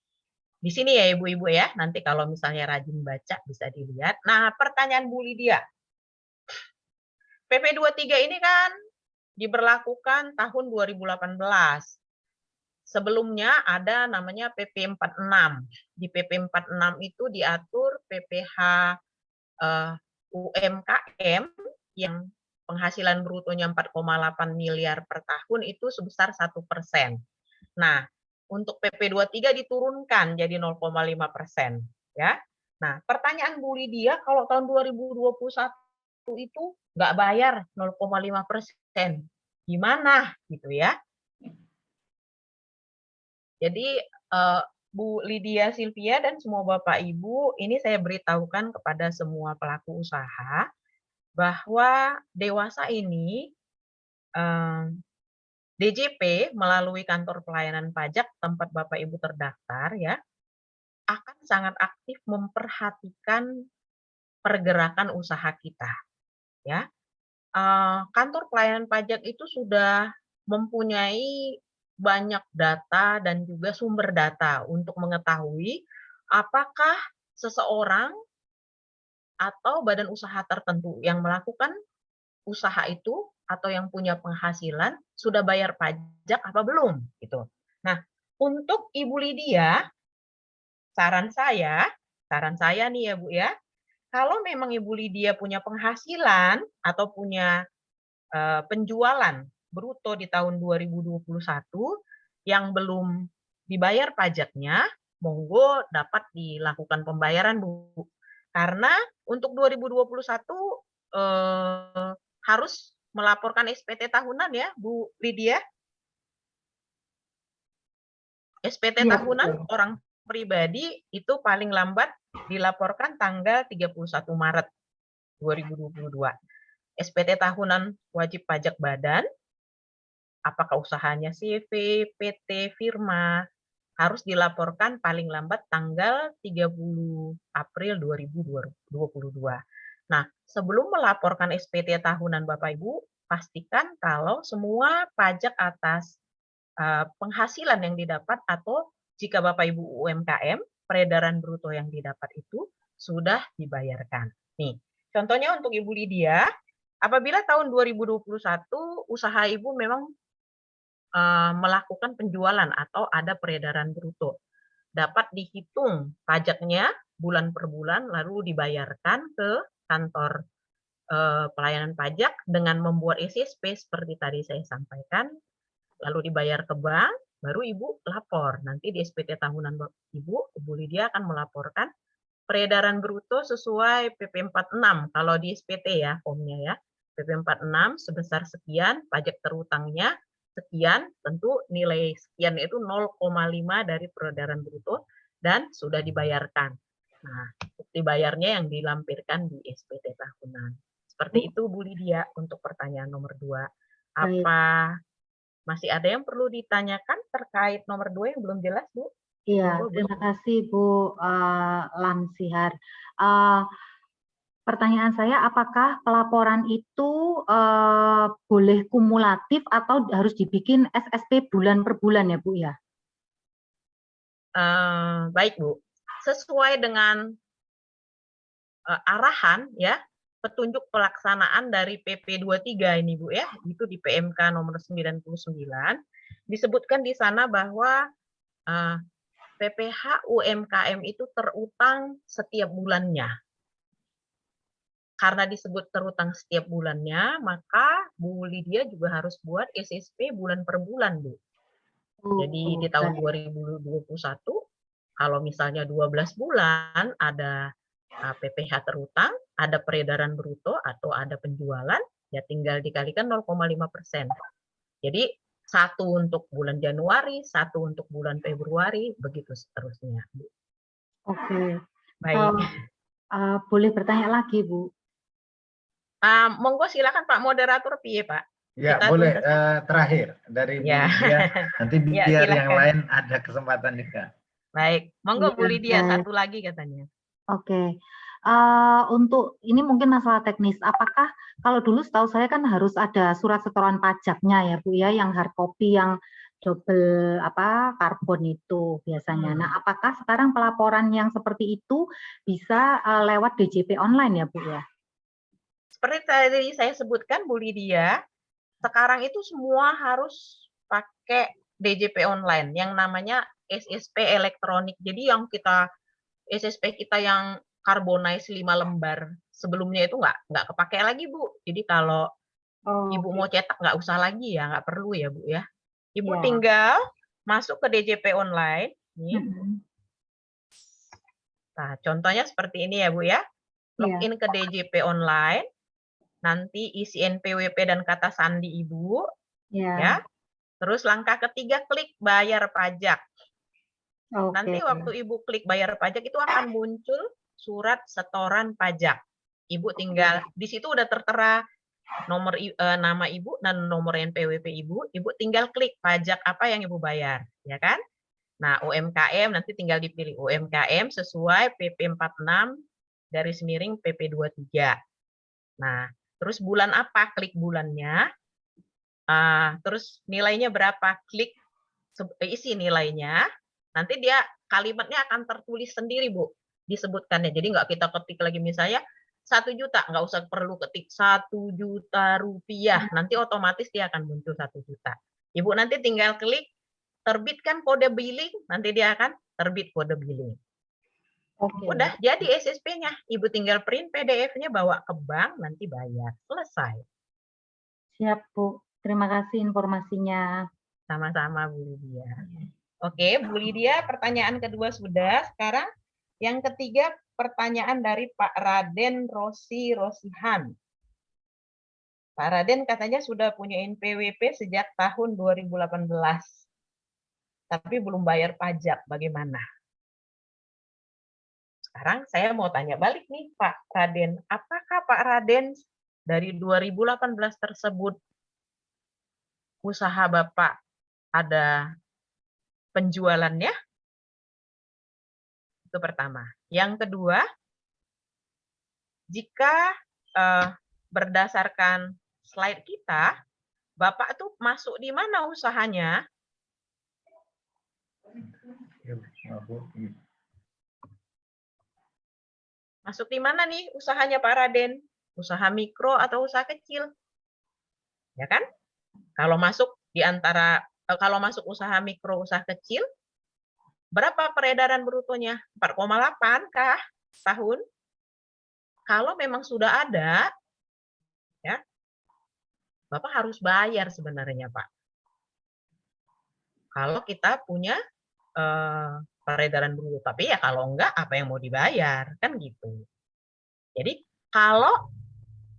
Di sini ya Ibu-ibu ya, nanti kalau misalnya rajin baca bisa dilihat. Nah, pertanyaan Bu Lydia. PP 23 ini kan diberlakukan tahun 2018. Sebelumnya ada namanya PP 46. Di PP 46 itu diatur PPh UMKM yang penghasilan brutonya 4,8 miliar per tahun itu sebesar 1%. Nah, untuk PP 23 diturunkan jadi 0,5%. Ya. Nah, pertanyaan Bu Lydia, kalau tahun 2021 itu nggak bayar 0,5%, gimana gitu ya? Jadi Bu Lydia Sylvia dan semua Bapak Ibu, ini saya beritahukan kepada semua pelaku usaha bahwa dewasa ini DJP melalui kantor pelayanan pajak tempat Bapak Ibu terdaftar ya akan sangat aktif memperhatikan pergerakan usaha kita ya. Kantor pelayanan pajak itu sudah mempunyai banyak data dan juga sumber data untuk mengetahui apakah seseorang atau badan usaha tertentu yang melakukan usaha itu atau yang punya penghasilan sudah bayar pajak apa belum gitu. Nah, untuk Ibu Lydia, saran saya nih ya Bu ya, kalau memang Ibu Lydia punya penghasilan atau punya penjualan bruto di tahun 2021 yang belum dibayar pajaknya, monggo dapat dilakukan pembayaran Bu. Karena untuk 2021 harus melaporkan SPT tahunan ya Bu Lydia. SPT tahunan orang pribadi itu paling lambat dilaporkan tanggal 31 Maret 2022. SPT tahunan wajib pajak badan, apakah usahanya CV, PT, firma, harus dilaporkan paling lambat tanggal 30 April 2022. Nah, sebelum melaporkan SPT tahunan Bapak Ibu, pastikan kalau semua pajak atas penghasilan yang didapat atau jika Bapak Ibu UMKM, peredaran bruto yang didapat itu sudah dibayarkan. Nih, contohnya untuk Ibu Lydia, apabila tahun 2021 usaha Ibu memang melakukan penjualan atau ada peredaran bruto. dapat dihitung pajaknya bulan per bulan lalu dibayarkan ke kantor pelayanan pajak dengan membuat SSP seperti tadi saya sampaikan, lalu dibayar ke bank, baru Ibu lapor. Nanti di SPT tahunan Ibu Lydia akan melaporkan peredaran bruto sesuai PP 46 kalau di SPT ya, formnya ya. PP 46 sebesar sekian, pajak terutangnya sekian, tentu nilai sekian itu 0,5 dari peredaran bruto dan sudah dibayarkan. Nah, bukti bayarnya yang dilampirkan di SPT tahunan. Seperti itu Bu Lydia untuk pertanyaan nomor 2. Apa masih ada yang perlu ditanyakan terkait nomor 2 yang belum jelas, Bu? Iya, terima kasih Bu Lansihar. Pertanyaan saya, apakah pelaporan itu boleh kumulatif atau harus dibikin SSP bulan per bulan ya Bu ya? Baik Bu, sesuai dengan arahan ya, petunjuk pelaksanaan dari PP 23 ini Bu ya, itu di PMK nomor 99, disebutkan di sana bahwa PPh UMKM itu terutang setiap bulannya. Karena disebut terutang setiap bulannya, maka Bu Lydia juga harus buat SSP bulan per bulan, Bu. Jadi di tahun 2021, kalau misalnya 12 bulan ada PPh terutang, ada peredaran bruto atau ada penjualan, ya tinggal dikalikan 0,5%. Jadi 1 untuk bulan Januari, 1 untuk bulan Februari, begitu seterusnya. Oke. Baik. Boleh bertanya lagi, Bu? Monggo silakan Pak Moderator, piye Pak? Ya, Kita boleh. Terakhir dari Bu Lydia, nanti biar yang lain ada kesempatan juga. Baik, monggo Bu Lydia, satu lagi katanya. Oke. Untuk ini mungkin masalah teknis, apakah kalau dulu setahu saya kan harus ada surat setoran pajaknya ya Bu ya, yang hard copy yang double karbon itu biasanya. Nah, apakah sekarang pelaporan yang seperti itu bisa lewat DJP online ya Bu ya? Seperti tadi saya sebutkan Bu Lydia, sekarang itu semua harus pakai DJP online yang namanya SSP elektronik. Jadi yang SSP kita yang carbonize 5 lembar sebelumnya itu nggak kepake lagi Bu. Jadi kalau Ibu mau cetak nggak usah lagi ya, nggak perlu ya Bu ya. Ibu tinggal masuk ke DJP online. Nih. Nah, contohnya seperti ini ya Bu ya. Login ke DJP online. Nanti isi NPWP dan kata sandi Ibu. Ya. Terus langkah ketiga klik bayar pajak. Nanti waktu Ibu klik bayar pajak itu akan muncul surat setoran pajak. Ibu tinggal di situ udah tertera nomor nama Ibu dan nomor NPWP Ibu. Ibu tinggal klik pajak apa yang Ibu bayar, ya kan? Nah, UMKM nanti tinggal dipilih UMKM sesuai PP 46 garis miring PP 23. Nah, terus bulan apa? Klik bulannya. Terus nilainya berapa? Klik isi nilainya. Nanti dia kalimatnya akan tertulis sendiri, Bu. Disebutkannya. Jadi nggak kita ketik lagi misalnya 1 juta. Nggak usah perlu ketik 1 juta rupiah. Nanti otomatis dia akan muncul 1 juta. Ibu nanti tinggal klik terbitkan kode billing. Nanti dia akan terbit kode billing. Udah jadi SSP-nya. Ibu tinggal print PDF-nya bawa ke bank. Nanti bayar. Selesai. Siap, Bu. Terima kasih informasinya. Sama-sama, Bu Lydia. Oke, Bu Lydia, pertanyaan kedua sudah. Sekarang yang ketiga, pertanyaan dari Pak Raden Rosihan. Pak Raden katanya sudah punya NPWP sejak tahun 2018. Tapi belum bayar pajak. Bagaimana? Sekarang saya mau tanya balik nih, Pak Raden. Apakah Pak Raden dari 2018 tersebut usaha Bapak ada penjualannya? Itu pertama. Yang kedua, jika berdasarkan slide kita, Bapak tuh masuk di mana usahanya? Masuk di mana nih usahanya Pak Raden? Usaha mikro atau usaha kecil? Ya kan? Kalau masuk di antara kalau masuk usaha mikro, usaha kecil, Berapa peredaran brutonya? 4,8 kah tahun? Kalau memang sudah ada, ya, Bapak harus bayar sebenarnya, Pak. Kalau kita punya peredaran bruto. Tapi ya kalau enggak, apa yang mau dibayar? Kan gitu. Jadi kalau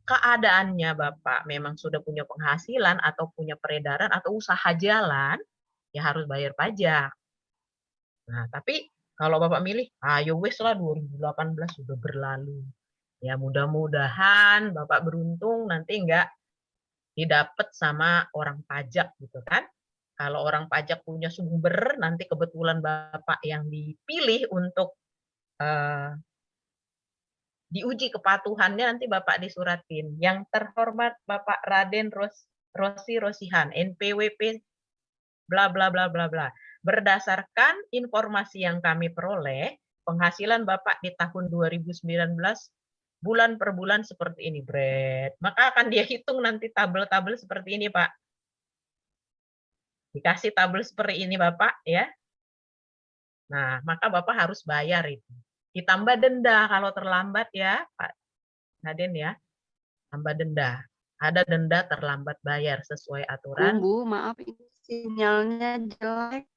keadaannya Bapak memang sudah punya penghasilan atau punya peredaran atau usaha jalan, ya harus bayar pajak. Nah, tapi kalau Bapak milih, ayo wes lah 2018 sudah berlalu. Ya mudah-mudahan Bapak beruntung nanti enggak didapat sama orang pajak gitu kan. Kalau orang pajak punya sumber, nanti kebetulan Bapak yang dipilih untuk diuji kepatuhannya, nanti Bapak disuratin. Yang terhormat Bapak Raden Rosi Rosihan, NPWP bla bla bla bla bla. Berdasarkan informasi yang kami peroleh, penghasilan Bapak di tahun 2019 bulan per bulan seperti ini, Bret. Maka akan dia hitung nanti tabel-tabel seperti ini, Pak. Dikasih tabel seperti ini, Bapak, ya. Nah, maka Bapak harus bayar itu. Ditambah denda kalau terlambat ya, Pak Raden ya. Tambah denda. Ada denda terlambat bayar sesuai aturan. Bu, maaf ini sinyalnya jelek.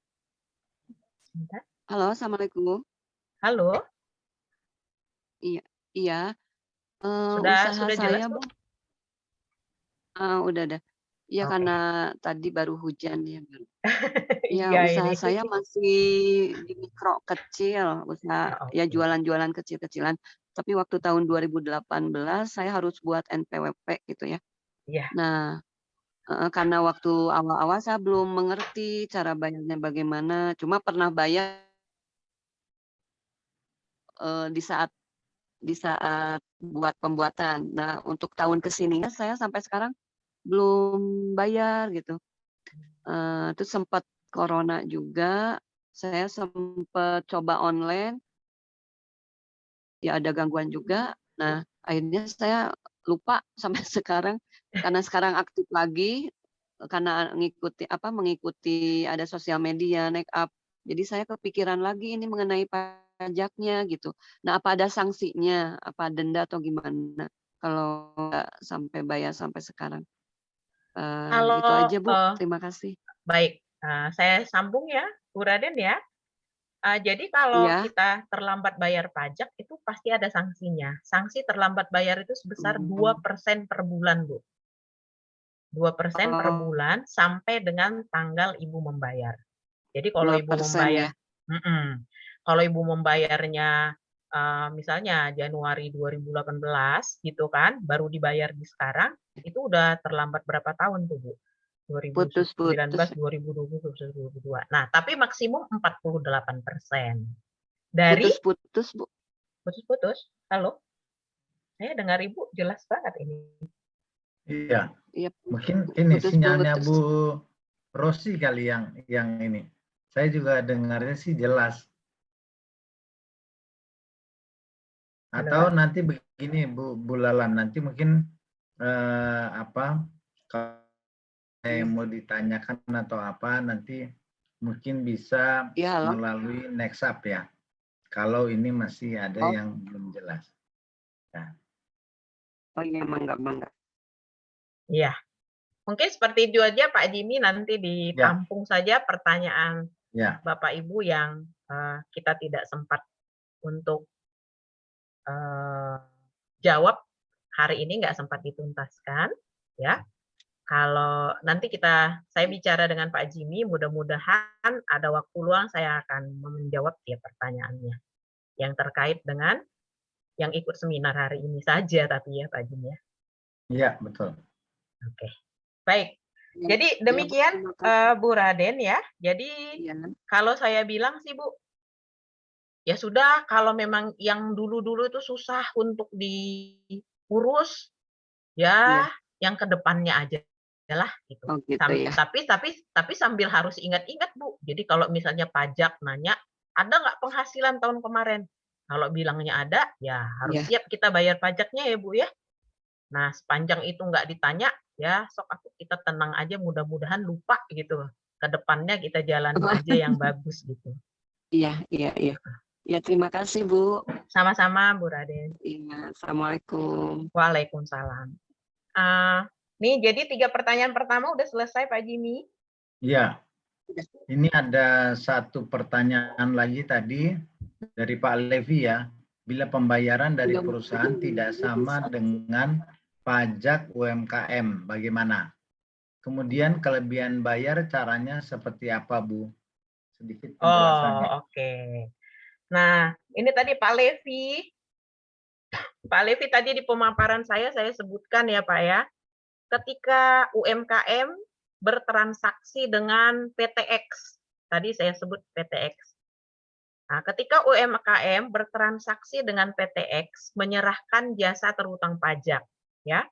Sebentar. Halo, Assalamualaikum. Halo, Iya, iya. sudah Usaha jelas, saya, Bu? Bu. Udah. Iya, Oke. karena tadi baru hujan ya, baru. Ya, Iya usaha ini. saya masih di mikro kecil, usaha ya Oke. jualan-jualan kecil-kecilan. Tapi waktu tahun 2018 saya harus buat NPWP gitu ya. Iya. Nah, karena waktu awal-awal saya belum mengerti cara bayarnya bagaimana. Cuma pernah bayar di saat buat pembuatan. Nah, untuk tahun kesininya saya sampai sekarang belum bayar gitu. Terus sempat corona juga, saya sempat coba online, ya ada gangguan juga. Nah, akhirnya saya lupa sampai sekarang, karena sekarang aktif lagi, karena mengikuti ada sosial media, naik up. Jadi saya kepikiran lagi ini mengenai pajaknya gitu. Nah, apa ada sanksinya? Apa denda atau gimana? Kalau nggak sampai bayar sampai sekarang. Gitu Kalau aja, Bu. Terima kasih. baik, saya sambung ya, Bu Raden ya. Jadi kalau Iya. kita terlambat bayar pajak itu pasti ada sanksinya. Sanksi terlambat bayar itu sebesar 2% per bulan, Bu. 2% per Oh, bulan sampai dengan tanggal Ibu membayar. Jadi kalau Ibu 2% ya? membayar, kalau Ibu membayarnya misalnya Januari 2018 gitu kan, baru dibayar di sekarang, itu udah terlambat berapa tahun tuh, Bu? 2019, Putus-putus. 2020, 2022. Nah, tapi maksimum 48%. Dari Putus-putus, Bu. putus-putus. Halo? Saya dengar Ibu jelas banget ini. Iya, Iya, mungkin ini sinyalnya putus-putus. Bu Rosi kali yang ini. Saya juga dengarnya sih jelas. Atau nanti begini Bu Lalan, nanti mungkin kalau yang mau ditanyakan atau apa nanti mungkin bisa Iya, halo. melalui next up ya. Kalau ini masih ada Oh. yang belum jelas. Ya. Oh iya, mangga. Iya. Mungkin seperti itu aja Pak Jimmy, nanti ditampung saja pertanyaan Bapak Ibu yang kita tidak sempat untuk jawab hari ini, nggak sempat dituntaskan ya. Kalau nanti saya bicara dengan Pak Jimmy, mudah-mudahan ada waktu luang saya akan menjawab tiap pertanyaannya yang terkait dengan yang ikut seminar hari ini saja, tapi ya Pak Jimmy ya. Iya, betul. Oke, baik. Jadi demikian Bu Raden ya. Jadi kalau saya bilang sih Bu, ya sudah, kalau memang yang dulu-dulu itu susah untuk diurus, ya yang kedepannya aja lah gitu. Oh, gitu ya. Tapi sambil harus ingat-ingat Bu. Jadi kalau misalnya pajak nanya, ada nggak penghasilan tahun kemarin? Kalau bilangnya ada, ya harus siap kita bayar pajaknya ya Bu ya. Nah, sepanjang itu nggak ditanya, ya sok kita tenang aja, mudah-mudahan lupa gitu. Kedepannya kita jalan aja yang bagus gitu. Iya, iya, iya. Ya, terima kasih, Bu. Sama-sama, Bu Raden. Iya, Assalamualaikum. Waalaikumsalam. Nih, jadi 3 pertanyaan pertama udah selesai, Pak Jimmy. Ya, ini ada satu pertanyaan lagi tadi dari Pak Levi ya. Bila pembayaran dari perusahaan tidak sama dengan pajak UMKM, bagaimana? Kemudian kelebihan bayar caranya seperti apa, Bu? Sedikit penjelasannya. Oh, oke. Nah, ini tadi Pak Levi. Pak Levi tadi di pemaparan saya sebutkan ya, Pak ya. Ketika UMKM bertransaksi dengan PTX. Tadi saya sebut PTX. Nah, ketika UMKM bertransaksi dengan PTX, menyerahkan jasa terhutang pajak, ya.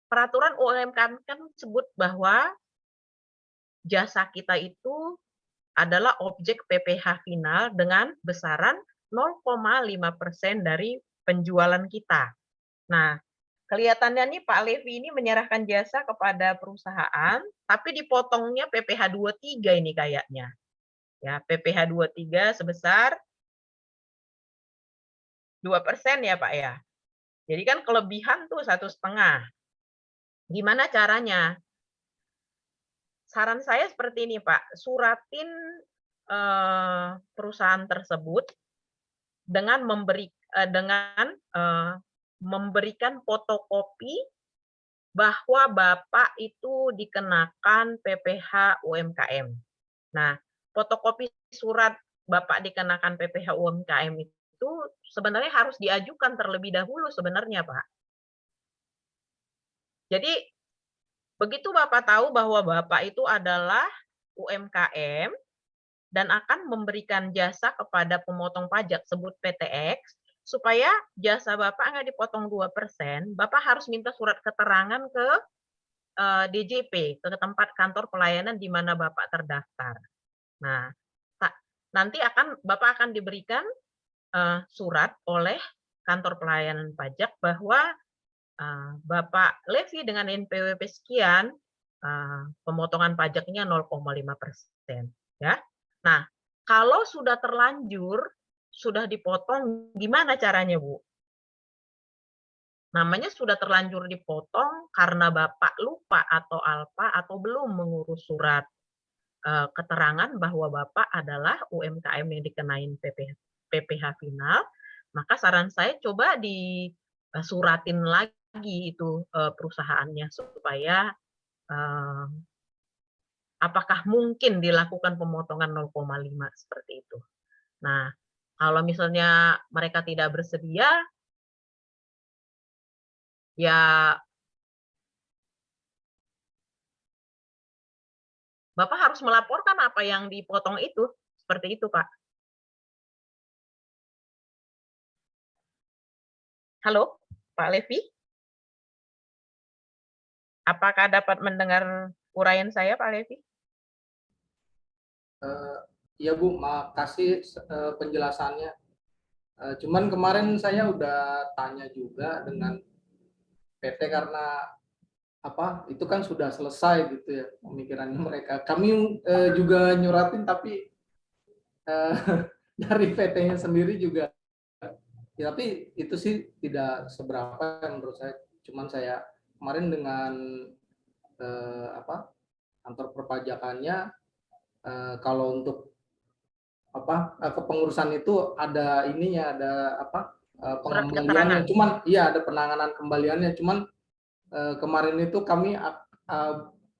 Peraturan UMKM kan sebut bahwa jasa kita itu adalah objek PPh final dengan besaran 0,5% dari penjualan kita. Nah, kelihatannya nih Pak Levi ini menyerahkan jasa kepada perusahaan, tapi dipotongnya PPh 23 ini kayaknya. Ya, PPh 23 sebesar 2% ya Pak ya. Jadi kan kelebihan tuh 1,5. Gimana caranya? Saran saya seperti ini Pak, suratin perusahaan tersebut dengan memberikan fotokopi bahwa Bapak itu dikenakan PPh UMKM. Nah, fotokopi surat Bapak dikenakan PPh UMKM itu sebenarnya harus diajukan terlebih dahulu sebenarnya, Pak. Jadi, begitu Bapak tahu bahwa Bapak itu adalah UMKM dan akan memberikan jasa kepada pemotong pajak sebut PTX, supaya jasa Bapak nggak dipotong 2%, Bapak harus minta surat keterangan ke DJP, ke tempat kantor pelayanan di mana Bapak terdaftar. Nah, nanti Bapak akan diberikan surat oleh kantor pelayanan pajak bahwa Bapak Levi dengan NPWP sekian, pemotongan pajaknya 0,5%. Ya. Nah, kalau sudah terlanjur, sudah dipotong, gimana caranya, Bu? Namanya sudah terlanjur dipotong karena Bapak lupa atau alpa atau belum mengurus surat keterangan bahwa Bapak adalah UMKM yang dikenain PPh final, maka saran saya coba disuratin lagi itu perusahaannya supaya apakah mungkin dilakukan pemotongan 0,5 seperti itu. Nah, kalau misalnya mereka tidak bersedia, ya Bapak harus melaporkan apa yang dipotong itu. Seperti itu, Pak. Halo, Pak Levi? Apakah dapat mendengar uraian saya, Pak Levi? Ya Bu, makasih penjelasannya. Cuman kemarin saya udah tanya juga dengan PT karena itu kan sudah selesai gitu ya pemikirannya mereka. Kami juga nyuratin tapi dari PT-nya sendiri juga. Ya, tapi itu sih tidak seberapa menurut saya. Cuman saya kemarin dengan kantor perpajakannya kalau untuk kepengurusan itu ada ininya, ada pengembaliannya, cuman iya ada penanganan kembaliannya, cuman kemarin itu kami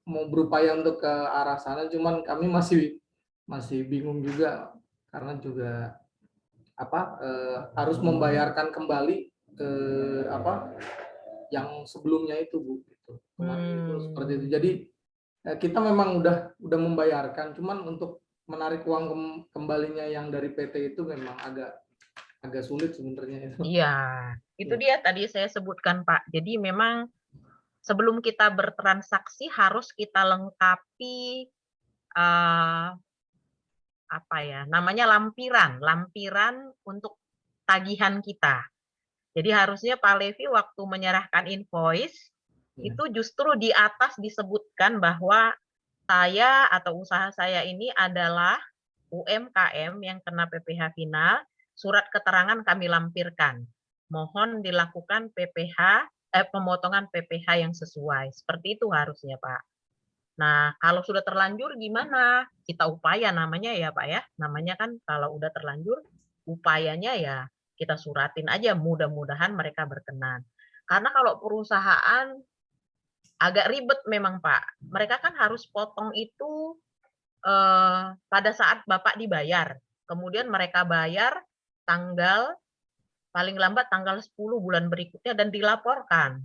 mau berupaya untuk ke arah sana, cuman kami masih bingung juga karena juga harus membayarkan kembali ke yang sebelumnya itu Bu, gitu. Kemarin itu seperti itu. Jadi kita memang udah membayarkan, cuman untuk menarik uang kembalinya yang dari PT itu memang agak sulit sebenarnya itu. Iya, itu dia tadi saya sebutkan Pak. Jadi memang sebelum kita bertransaksi harus kita lengkapi namanya lampiran untuk tagihan kita. Jadi harusnya Pak Levi waktu menyerahkan invoice itu justru di atas disebutkan bahwa saya atau usaha saya ini adalah UMKM yang kena PPh final, surat keterangan kami lampirkan. Mohon dilakukan pemotongan PPh yang sesuai. Seperti itu harusnya, Pak. Nah, kalau sudah terlanjur gimana? Kita upaya namanya ya, Pak ya. Namanya kan kalau udah terlanjur, upayanya ya kita suratin aja, mudah-mudahan mereka berkenan. Karena kalau perusahaan agak ribet memang, Pak. Mereka kan harus potong itu pada saat Bapak dibayar. Kemudian mereka bayar paling lambat tanggal 10 bulan berikutnya dan dilaporkan.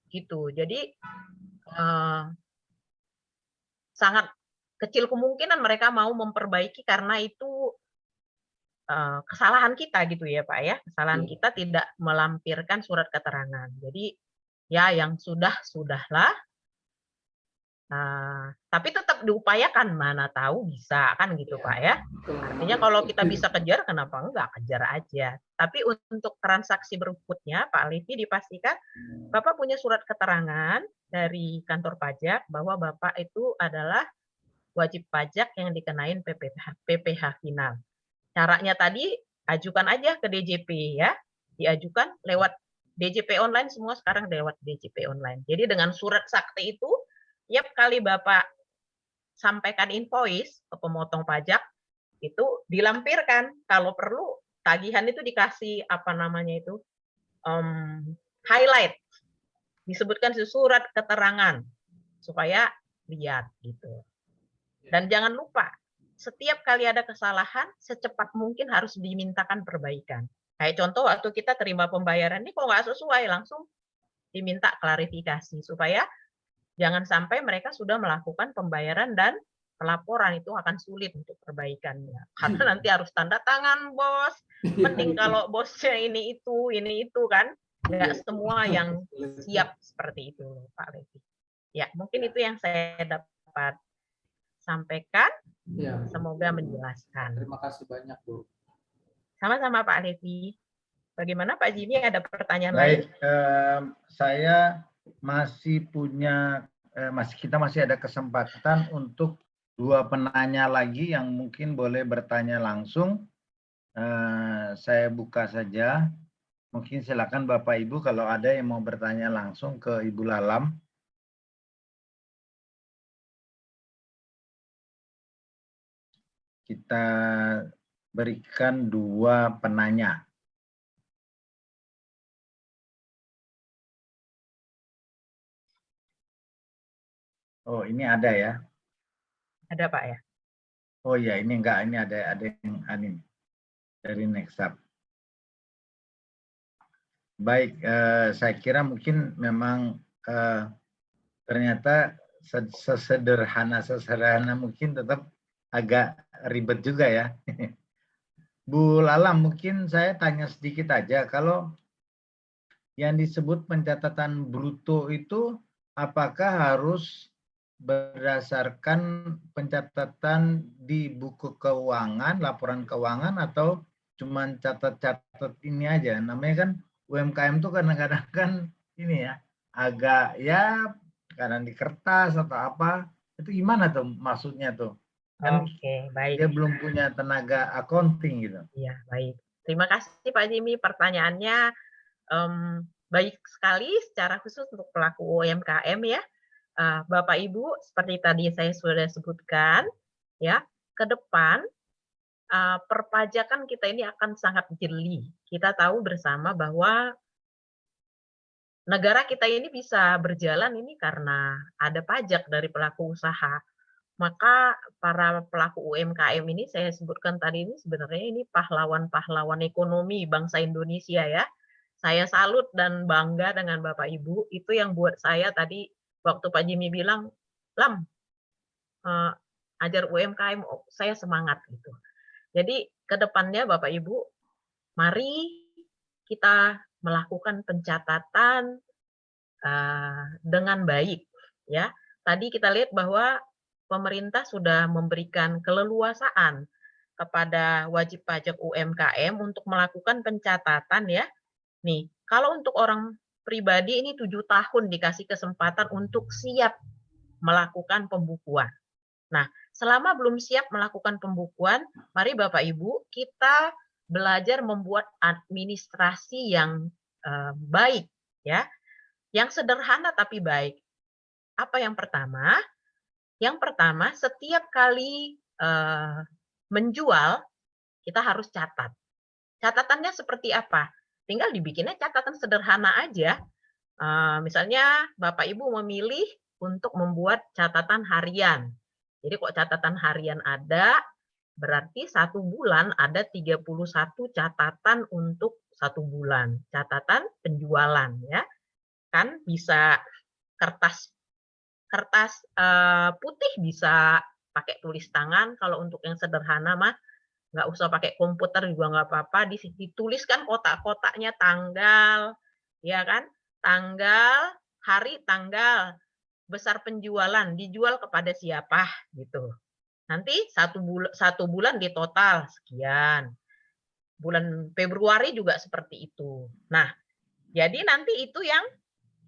Gitu. Jadi sangat kecil kemungkinan mereka mau memperbaiki karena itu kesalahan kita gitu ya, Pak ya. Kesalahan kita tidak melampirkan surat keterangan. Jadi ya yang sudahlah. Tapi tetap diupayakan, mana tahu bisa kan gitu Pak ya. Artinya kalau kita bisa kejar, kenapa enggak kejar aja. Tapi untuk transaksi berikutnya Pak Levi dipastikan Bapak punya surat keterangan dari kantor pajak bahwa Bapak itu adalah wajib pajak yang dikenain PPh final. Caranya tadi ajukan aja ke DJP ya, diajukan lewat DJP online, semua sekarang lewat DJP online. Jadi dengan surat sakti itu tiap kali Bapak sampaikan invoice ke pemotong pajak, itu dilampirkan. Kalau perlu, tagihan itu dikasih, highlight. Disebutkan surat keterangan, supaya lihat. Gitu. Dan jangan lupa, setiap kali ada kesalahan, secepat mungkin harus dimintakan perbaikan. Kayak contoh, waktu kita terima pembayaran, ini kok nggak sesuai, langsung diminta klarifikasi, supaya jangan sampai mereka sudah melakukan pembayaran dan pelaporan itu akan sulit untuk perbaikannya. Karena nanti harus tanda tangan bos. Mending kalau bosnya ini itu kan. Nggak semua yang siap seperti itu Pak Levi. Ya, mungkin itu yang saya dapat sampaikan. Ya. Semoga menjelaskan. Terima kasih banyak, Bu. Sama-sama Pak Levi. Bagaimana Pak Jimmy, ada pertanyaan Baik, lain? saya masih punya, kita masih ada kesempatan untuk 2 penanya lagi yang mungkin boleh bertanya langsung. Saya buka saja. Mungkin silakan Bapak Ibu kalau ada yang mau bertanya langsung ke Ibu Lalam. Kita berikan 2 penanya. Oh, ini ada ya? Ada Pak ya? Oh ya, ini enggak, ini ada yang ini dari Nextap. Baik, saya kira mungkin memang ternyata sesederhana mungkin tetap agak ribet juga ya. Bu Lalam, mungkin saya tanya sedikit aja, kalau yang disebut pencatatan bruto itu apakah harus berdasarkan pencatatan di buku keuangan, laporan keuangan, atau cuman catat-catat ini aja? Namanya kan UMKM tuh kadang-kadang kan ini ya, agak ya kadang di kertas atau apa, itu gimana tuh maksudnya tuh? Kan Oke, baik. dia belum punya tenaga accounting gitu. Iya, baik. Terima kasih Pak Jimmy, pertanyaannya baik sekali secara khusus untuk pelaku UMKM ya. Bapak Ibu, seperti tadi saya sudah sebutkan, ya, ke depan perpajakan kita ini akan sangat jeli. Kita tahu bersama bahwa negara kita ini bisa berjalan ini karena ada pajak dari pelaku usaha. Maka para pelaku UMKM ini saya sebutkan tadi ini sebenarnya ini pahlawan-pahlawan ekonomi bangsa Indonesia ya. Saya salut dan bangga dengan Bapak Ibu. Itu yang buat saya tadi waktu Pak Jimmy bilang, Lam, ajar UMKM, saya semangat gitu. Jadi ke depannya Bapak Ibu, mari kita melakukan pencatatan dengan baik. Ya, tadi kita lihat bahwa pemerintah sudah memberikan keleluasaan kepada wajib pajak UMKM untuk melakukan pencatatan ya. Nih, kalau untuk orang pribadi ini 7 tahun dikasih kesempatan untuk siap melakukan pembukuan. Nah, selama belum siap melakukan pembukuan, mari Bapak Ibu kita belajar membuat administrasi yang baik, ya, yang sederhana tapi baik. Apa yang pertama? Yang pertama, setiap kali menjual kita harus catat. Catatannya seperti apa? Tinggal dibikinnya catatan sederhana aja. Misalnya Bapak Ibu memilih untuk membuat catatan harian. Jadi kok catatan harian ada, berarti 1 bulan ada 31 catatan untuk 1 bulan. Catatan penjualan, ya. Kan bisa kertas putih, bisa pakai tulis tangan. Kalau untuk yang sederhana mah nggak usah pakai komputer juga nggak apa-apa. Dituliskan kotak-kotaknya tanggal, ya kan? Tanggal, hari, tanggal, besar penjualan, dijual kepada siapa, gitu. Nanti 1 bulan di total sekian. Bulan Februari juga seperti itu. Nah, jadi nanti itu yang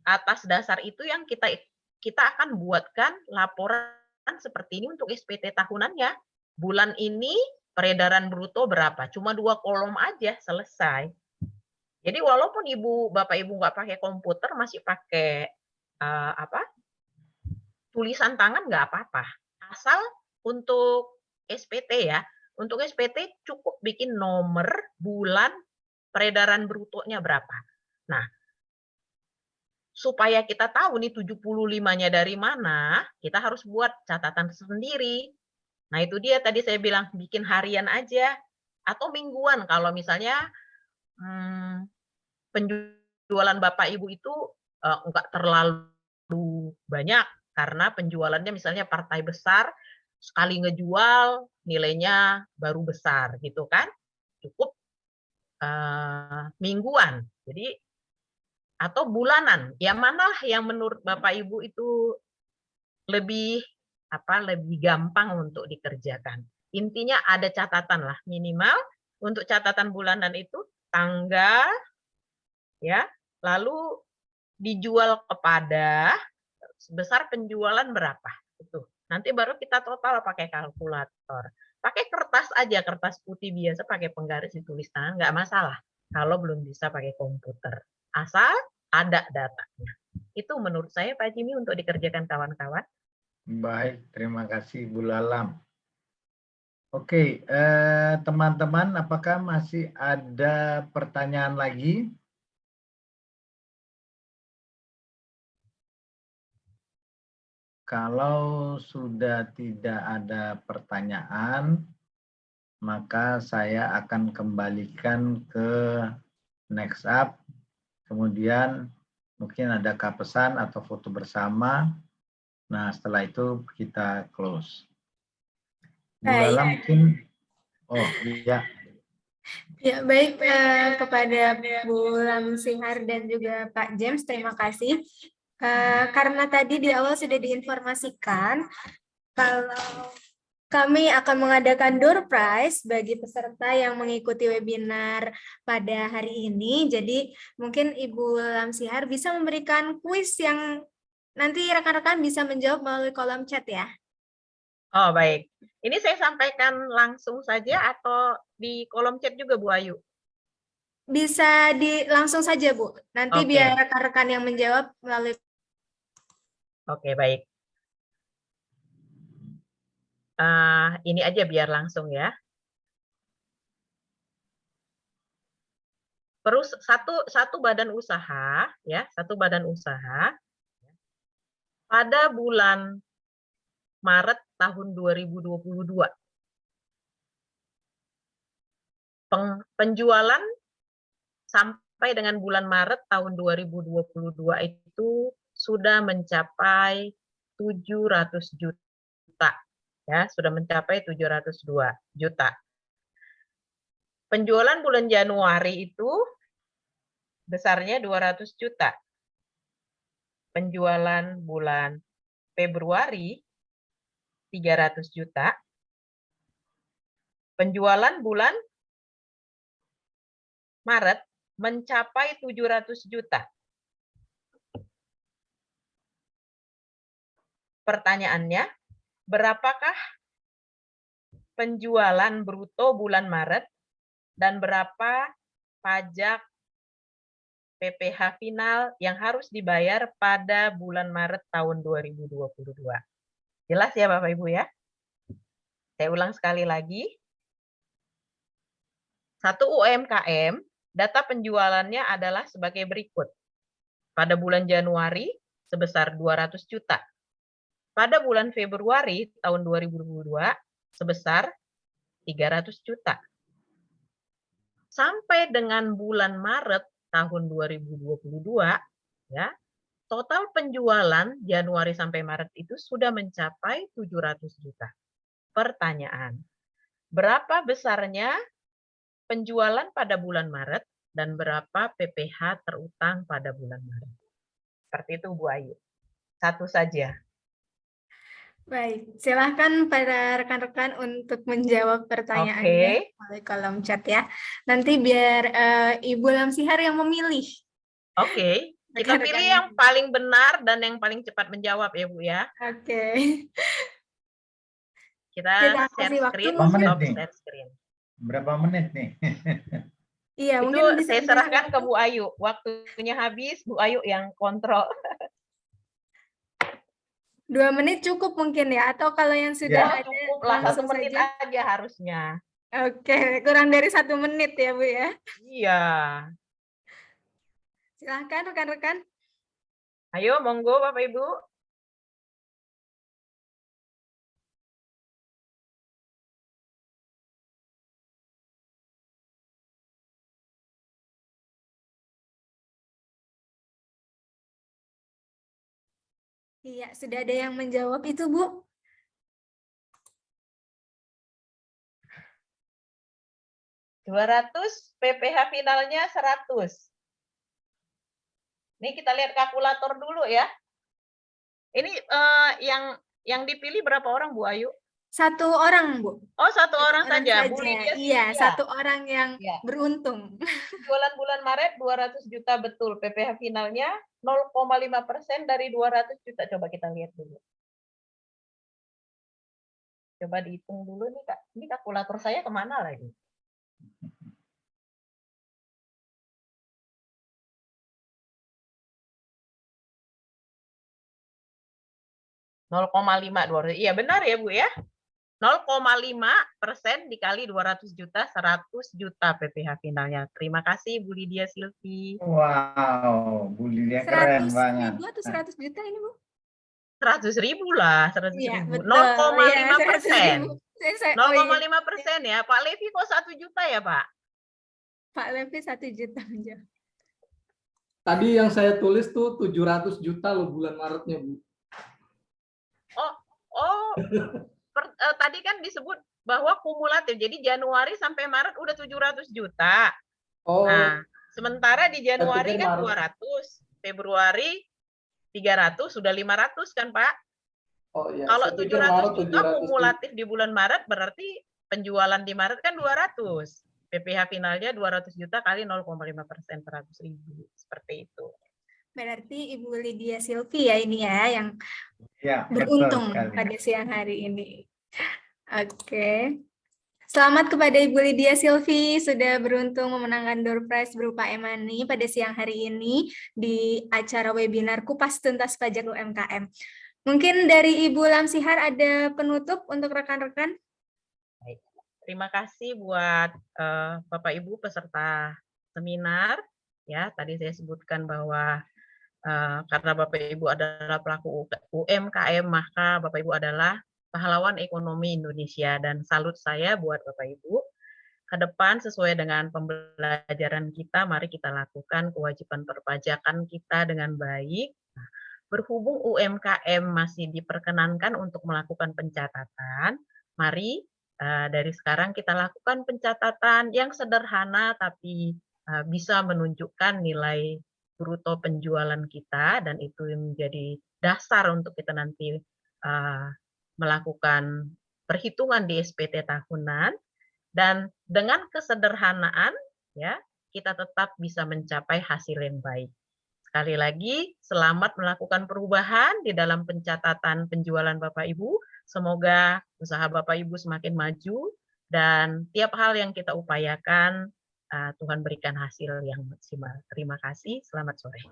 atas dasar itu yang kita akan buatkan laporan seperti ini untuk SPT tahunannya. Bulan ini peredaran bruto berapa? Cuma 2 kolom aja, selesai. Jadi walaupun Bapak Ibu nggak pakai komputer, masih pakai tulisan tangan nggak apa-apa. Asal untuk SPT ya, untuk SPT cukup bikin nomor, bulan, peredaran brutonya berapa. Nah, supaya kita tahu nih 75-nya dari mana, kita harus buat catatan sendiri. Nah, itu dia tadi saya bilang bikin harian aja atau mingguan kalau misalnya penjualan Bapak Ibu itu enggak terlalu banyak karena penjualannya misalnya partai besar, sekali ngejual nilainya baru besar gitu kan. Cukup mingguan. Jadi atau bulanan, yang mana yang menurut Bapak Ibu itu lebih gampang untuk dikerjakan. Intinya ada catatan lah, minimal untuk catatan bulanan itu tanggal, ya, lalu dijual kepada, sebesar penjualan berapa, itu. Nanti baru kita total pakai kalkulator. Pakai kertas aja, kertas putih biasa, pakai penggaris ditulis tangan, nggak masalah. Kalau belum bisa pakai komputer. Asal ada datanya. Itu menurut saya Pak Jimmy untuk dikerjakan kawan-kawan. Baik, terima kasih Bu Lalam. Oke, teman-teman, apakah masih ada pertanyaan lagi? Kalau sudah tidak ada pertanyaan, maka saya akan kembalikan ke next up. Kemudian mungkin ada pesan atau foto bersama. Nah, setelah itu kita close. Bu Lala mungkin, oh iya. Ya, baik, kepada Bu Lamsihar dan juga Pak James, terima kasih. Karena tadi di awal sudah diinformasikan kalau kami akan mengadakan door prize bagi peserta yang mengikuti webinar pada hari ini. Jadi mungkin Ibu Lamsihar bisa memberikan kuis yang nanti rekan-rekan bisa menjawab melalui kolom chat ya. Oh, baik. Ini saya sampaikan langsung saja atau di kolom chat juga Bu Ayu? Bisa langsung saja Bu. Nanti biar rekan-rekan yang menjawab melalui. Oke, baik. Ini aja biar langsung ya. Terus satu badan usaha ya, satu badan usaha pada bulan Maret tahun 2022 penjualan sampai dengan bulan Maret tahun 2022 itu sudah mencapai 700 juta. Ya, sudah mencapai 702 juta. Penjualan bulan Januari itu besarnya 200 juta. Penjualan bulan Februari 300 juta. Penjualan bulan Maret mencapai 700 juta. Pertanyaannya, berapakah penjualan bruto bulan Maret dan berapa pajak PPh final yang harus dibayar pada bulan Maret tahun 2022. Jelas ya Bapak Ibu ya? Saya ulang sekali lagi. Satu UMKM, data penjualannya adalah sebagai berikut. Pada bulan Januari sebesar 200 juta. Pada bulan Februari tahun 2022 sebesar 300 juta. Sampai dengan bulan Maret tahun 2022 ya, total penjualan Januari sampai Maret itu sudah mencapai 700 juta. Pertanyaan, berapa besarnya penjualan pada bulan Maret dan berapa PPh terutang pada bulan Maret? Seperti itu Bu Ayu. Satu saja. Baik, silahkan para rekan-rekan untuk menjawab pertanyaannya melalui kolom chat ya. Nanti biar Ibu Lamsihar yang memilih. Oke, kita pilih yang paling benar dan yang paling cepat menjawab ya Bu ya. Oke. Kita share screen, stop share screen. Berapa menit nih? Iya, itu mungkin bisa saya serahkan ke Bu Ayu. Waktunya habis, Bu Ayu yang kontrol. 2 menit cukup mungkin ya, atau kalau yang sudah ada cukup lah, 1 menit saja. Aja harusnya. Oke, kurang dari 1 menit ya Bu ya. Iya. Silahkan rekan-rekan. Ayo, monggo Bapak Ibu. Iya, sudah ada yang menjawab itu, Bu. $200, PPh finalnya 100. Ini kita lihat kalkulator dulu ya. Ini yang dipilih berapa orang Bu Ayu? 1 orang, Bu. Oh, 1 orang saja. Bu Lydia, iya, 1 orang yang beruntung. Jualan bulan Maret 200 juta betul. PPh finalnya 0,5% dari 200 juta. Coba kita lihat dulu. Coba dihitung dulu nih Kak. Ini kalkulator saya kemana lagi? Iya benar ya Bu ya. 0,5% dikali 200 juta, 100 juta PPh finalnya. Terima kasih Bu Lydia Silvi. Wow, Bu Lydia keren banget. 100.000 atau 100 juta ini Bu? 100.000 lah, 100.000. Iya, 0,5%. 0,5% ya. Pak Levi kok 1 juta ya Pak? Pak Levi 1 juta menjawab. Tadi yang saya tulis tuh 700 juta loh bulan Maretnya Bu. Tadi kan disebut bahwa kumulatif. Jadi Januari sampai Maret udah 700 juta. Nah, sementara di Januari kan 200, Februari 300, sudah 500 kan Pak? Oh iya. Kalau 700 juta kumulatif di bulan Maret berarti penjualan di Maret kan 200. PPh finalnya 200 juta kali 0,5%, 100.000. Seperti itu. Berarti Ibu Lydia Silvi ya ini ya yang beruntung pada siang hari ini. Oke. Selamat kepada Ibu Lydia Silvi sudah beruntung memenangkan door prize berupa e-money pada siang hari ini di acara webinar Kupas Tuntas Pajak UMKM. Mungkin dari Ibu Lamsihar ada penutup untuk rekan-rekan? Terima kasih buat Bapak Ibu peserta seminar. Ya, tadi saya sebutkan bahwa karena Bapak Ibu adalah pelaku UMKM, maka Bapak Ibu adalah pahlawan ekonomi Indonesia, dan salut saya buat Bapak Ibu. Ke depan sesuai dengan pembelajaran kita, mari kita lakukan kewajiban perpajakan kita dengan baik. Berhubung UMKM masih diperkenankan untuk melakukan pencatatan, mari dari sekarang kita lakukan pencatatan yang sederhana tapi bisa menunjukkan nilai bruto penjualan kita, dan itu menjadi dasar untuk kita nanti melakukan perhitungan di SPT tahunan, dan dengan kesederhanaan ya kita tetap bisa mencapai hasil yang baik. Sekali lagi, selamat melakukan perubahan di dalam pencatatan penjualan Bapak Ibu. Semoga usaha Bapak Ibu semakin maju dan tiap hal yang kita upayakan Tuhan berikan hasil yang maksimal. Terima kasih, selamat sore.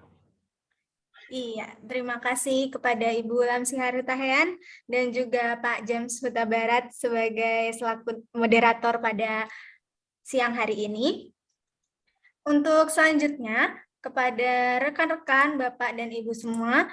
Iya, terima kasih kepada Ibu Lamsi Harutahean dan juga Pak James Huta Barat sebagai selaku moderator pada siang hari ini. Untuk selanjutnya, kepada rekan-rekan, Bapak dan Ibu semua,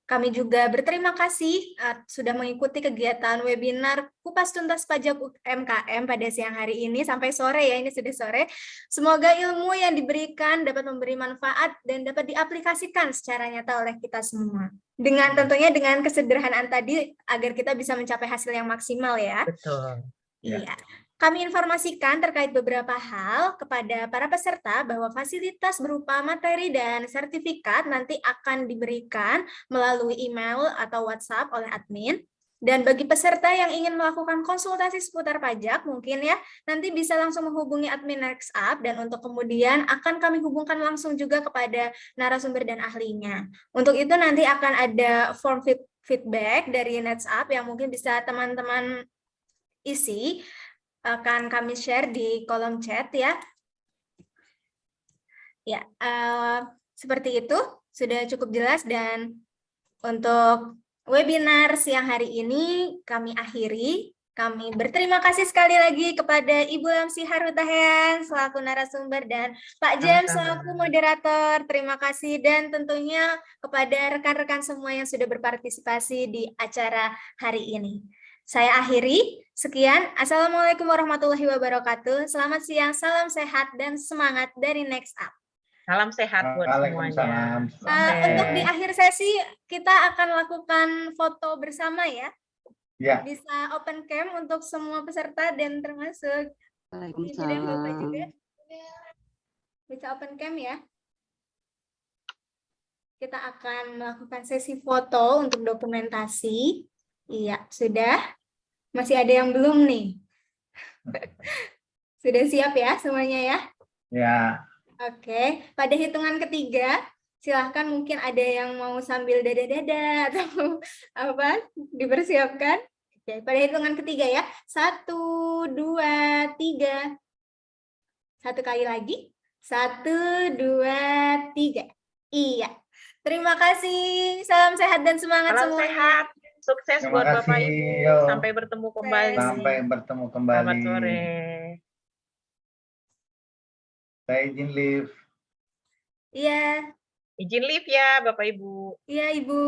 kami juga berterima kasih sudah mengikuti kegiatan webinar Kupas Tuntas Pajak UMKM pada siang hari ini sampai sore ya, ini sudah sore. Semoga ilmu yang diberikan dapat memberi manfaat dan dapat diaplikasikan secara nyata oleh kita semua. Dengan tentunya dengan kesederhanaan tadi agar kita bisa mencapai hasil yang maksimal ya. Betul. Iya. Kami informasikan terkait beberapa hal kepada para peserta bahwa fasilitas berupa materi dan sertifikat nanti akan diberikan melalui email atau WhatsApp oleh admin. Dan bagi peserta yang ingin melakukan konsultasi seputar pajak, mungkin ya, nanti bisa langsung menghubungi admin NextUp dan untuk kemudian akan kami hubungkan langsung juga kepada narasumber dan ahlinya. Untuk itu nanti akan ada form feedback dari NextUp yang mungkin bisa teman-teman isi, akan kami share di kolom chat ya. Ya, seperti itu sudah cukup jelas dan untuk webinar siang hari ini kami akhiri. Kami berterima kasih sekali lagi kepada Ibu Lamsi Harutahean selaku narasumber dan Pak James selaku moderator. Terima kasih dan tentunya kepada rekan-rekan semua yang sudah berpartisipasi di acara hari ini. Saya akhiri. Sekian. Assalamualaikum warahmatullahi wabarakatuh. Selamat siang, salam sehat, dan semangat dari NextUp. Salam sehat buat semuanya. Untuk di akhir sesi, kita akan lakukan foto bersama ya. Ya. Bisa open cam untuk semua peserta dan termasuk Ibu dan Bapak juga. Bisa open cam ya. Kita akan melakukan sesi foto untuk dokumentasi. Iya, sudah. Masih ada yang belum nih. Sudah siap ya semuanya ya? Ya. Oke, pada hitungan ketiga, silahkan mungkin ada yang mau sambil dada-dada atau apa, dipersiapkan. Oke, pada hitungan ketiga ya. 1, 2, 3. Satu kali lagi. 1, 2, 3. Iya. Terima kasih. Salam sehat dan semangat Salam semuanya. sehat. Sukses Terima buat kasih, Bapak Ibu. yo. Sampai bertemu kembali. Sampai bertemu kembali. Selamat sore. Saya izin live. Iya. Izin live ya Bapak Ibu. Iya, Ibu.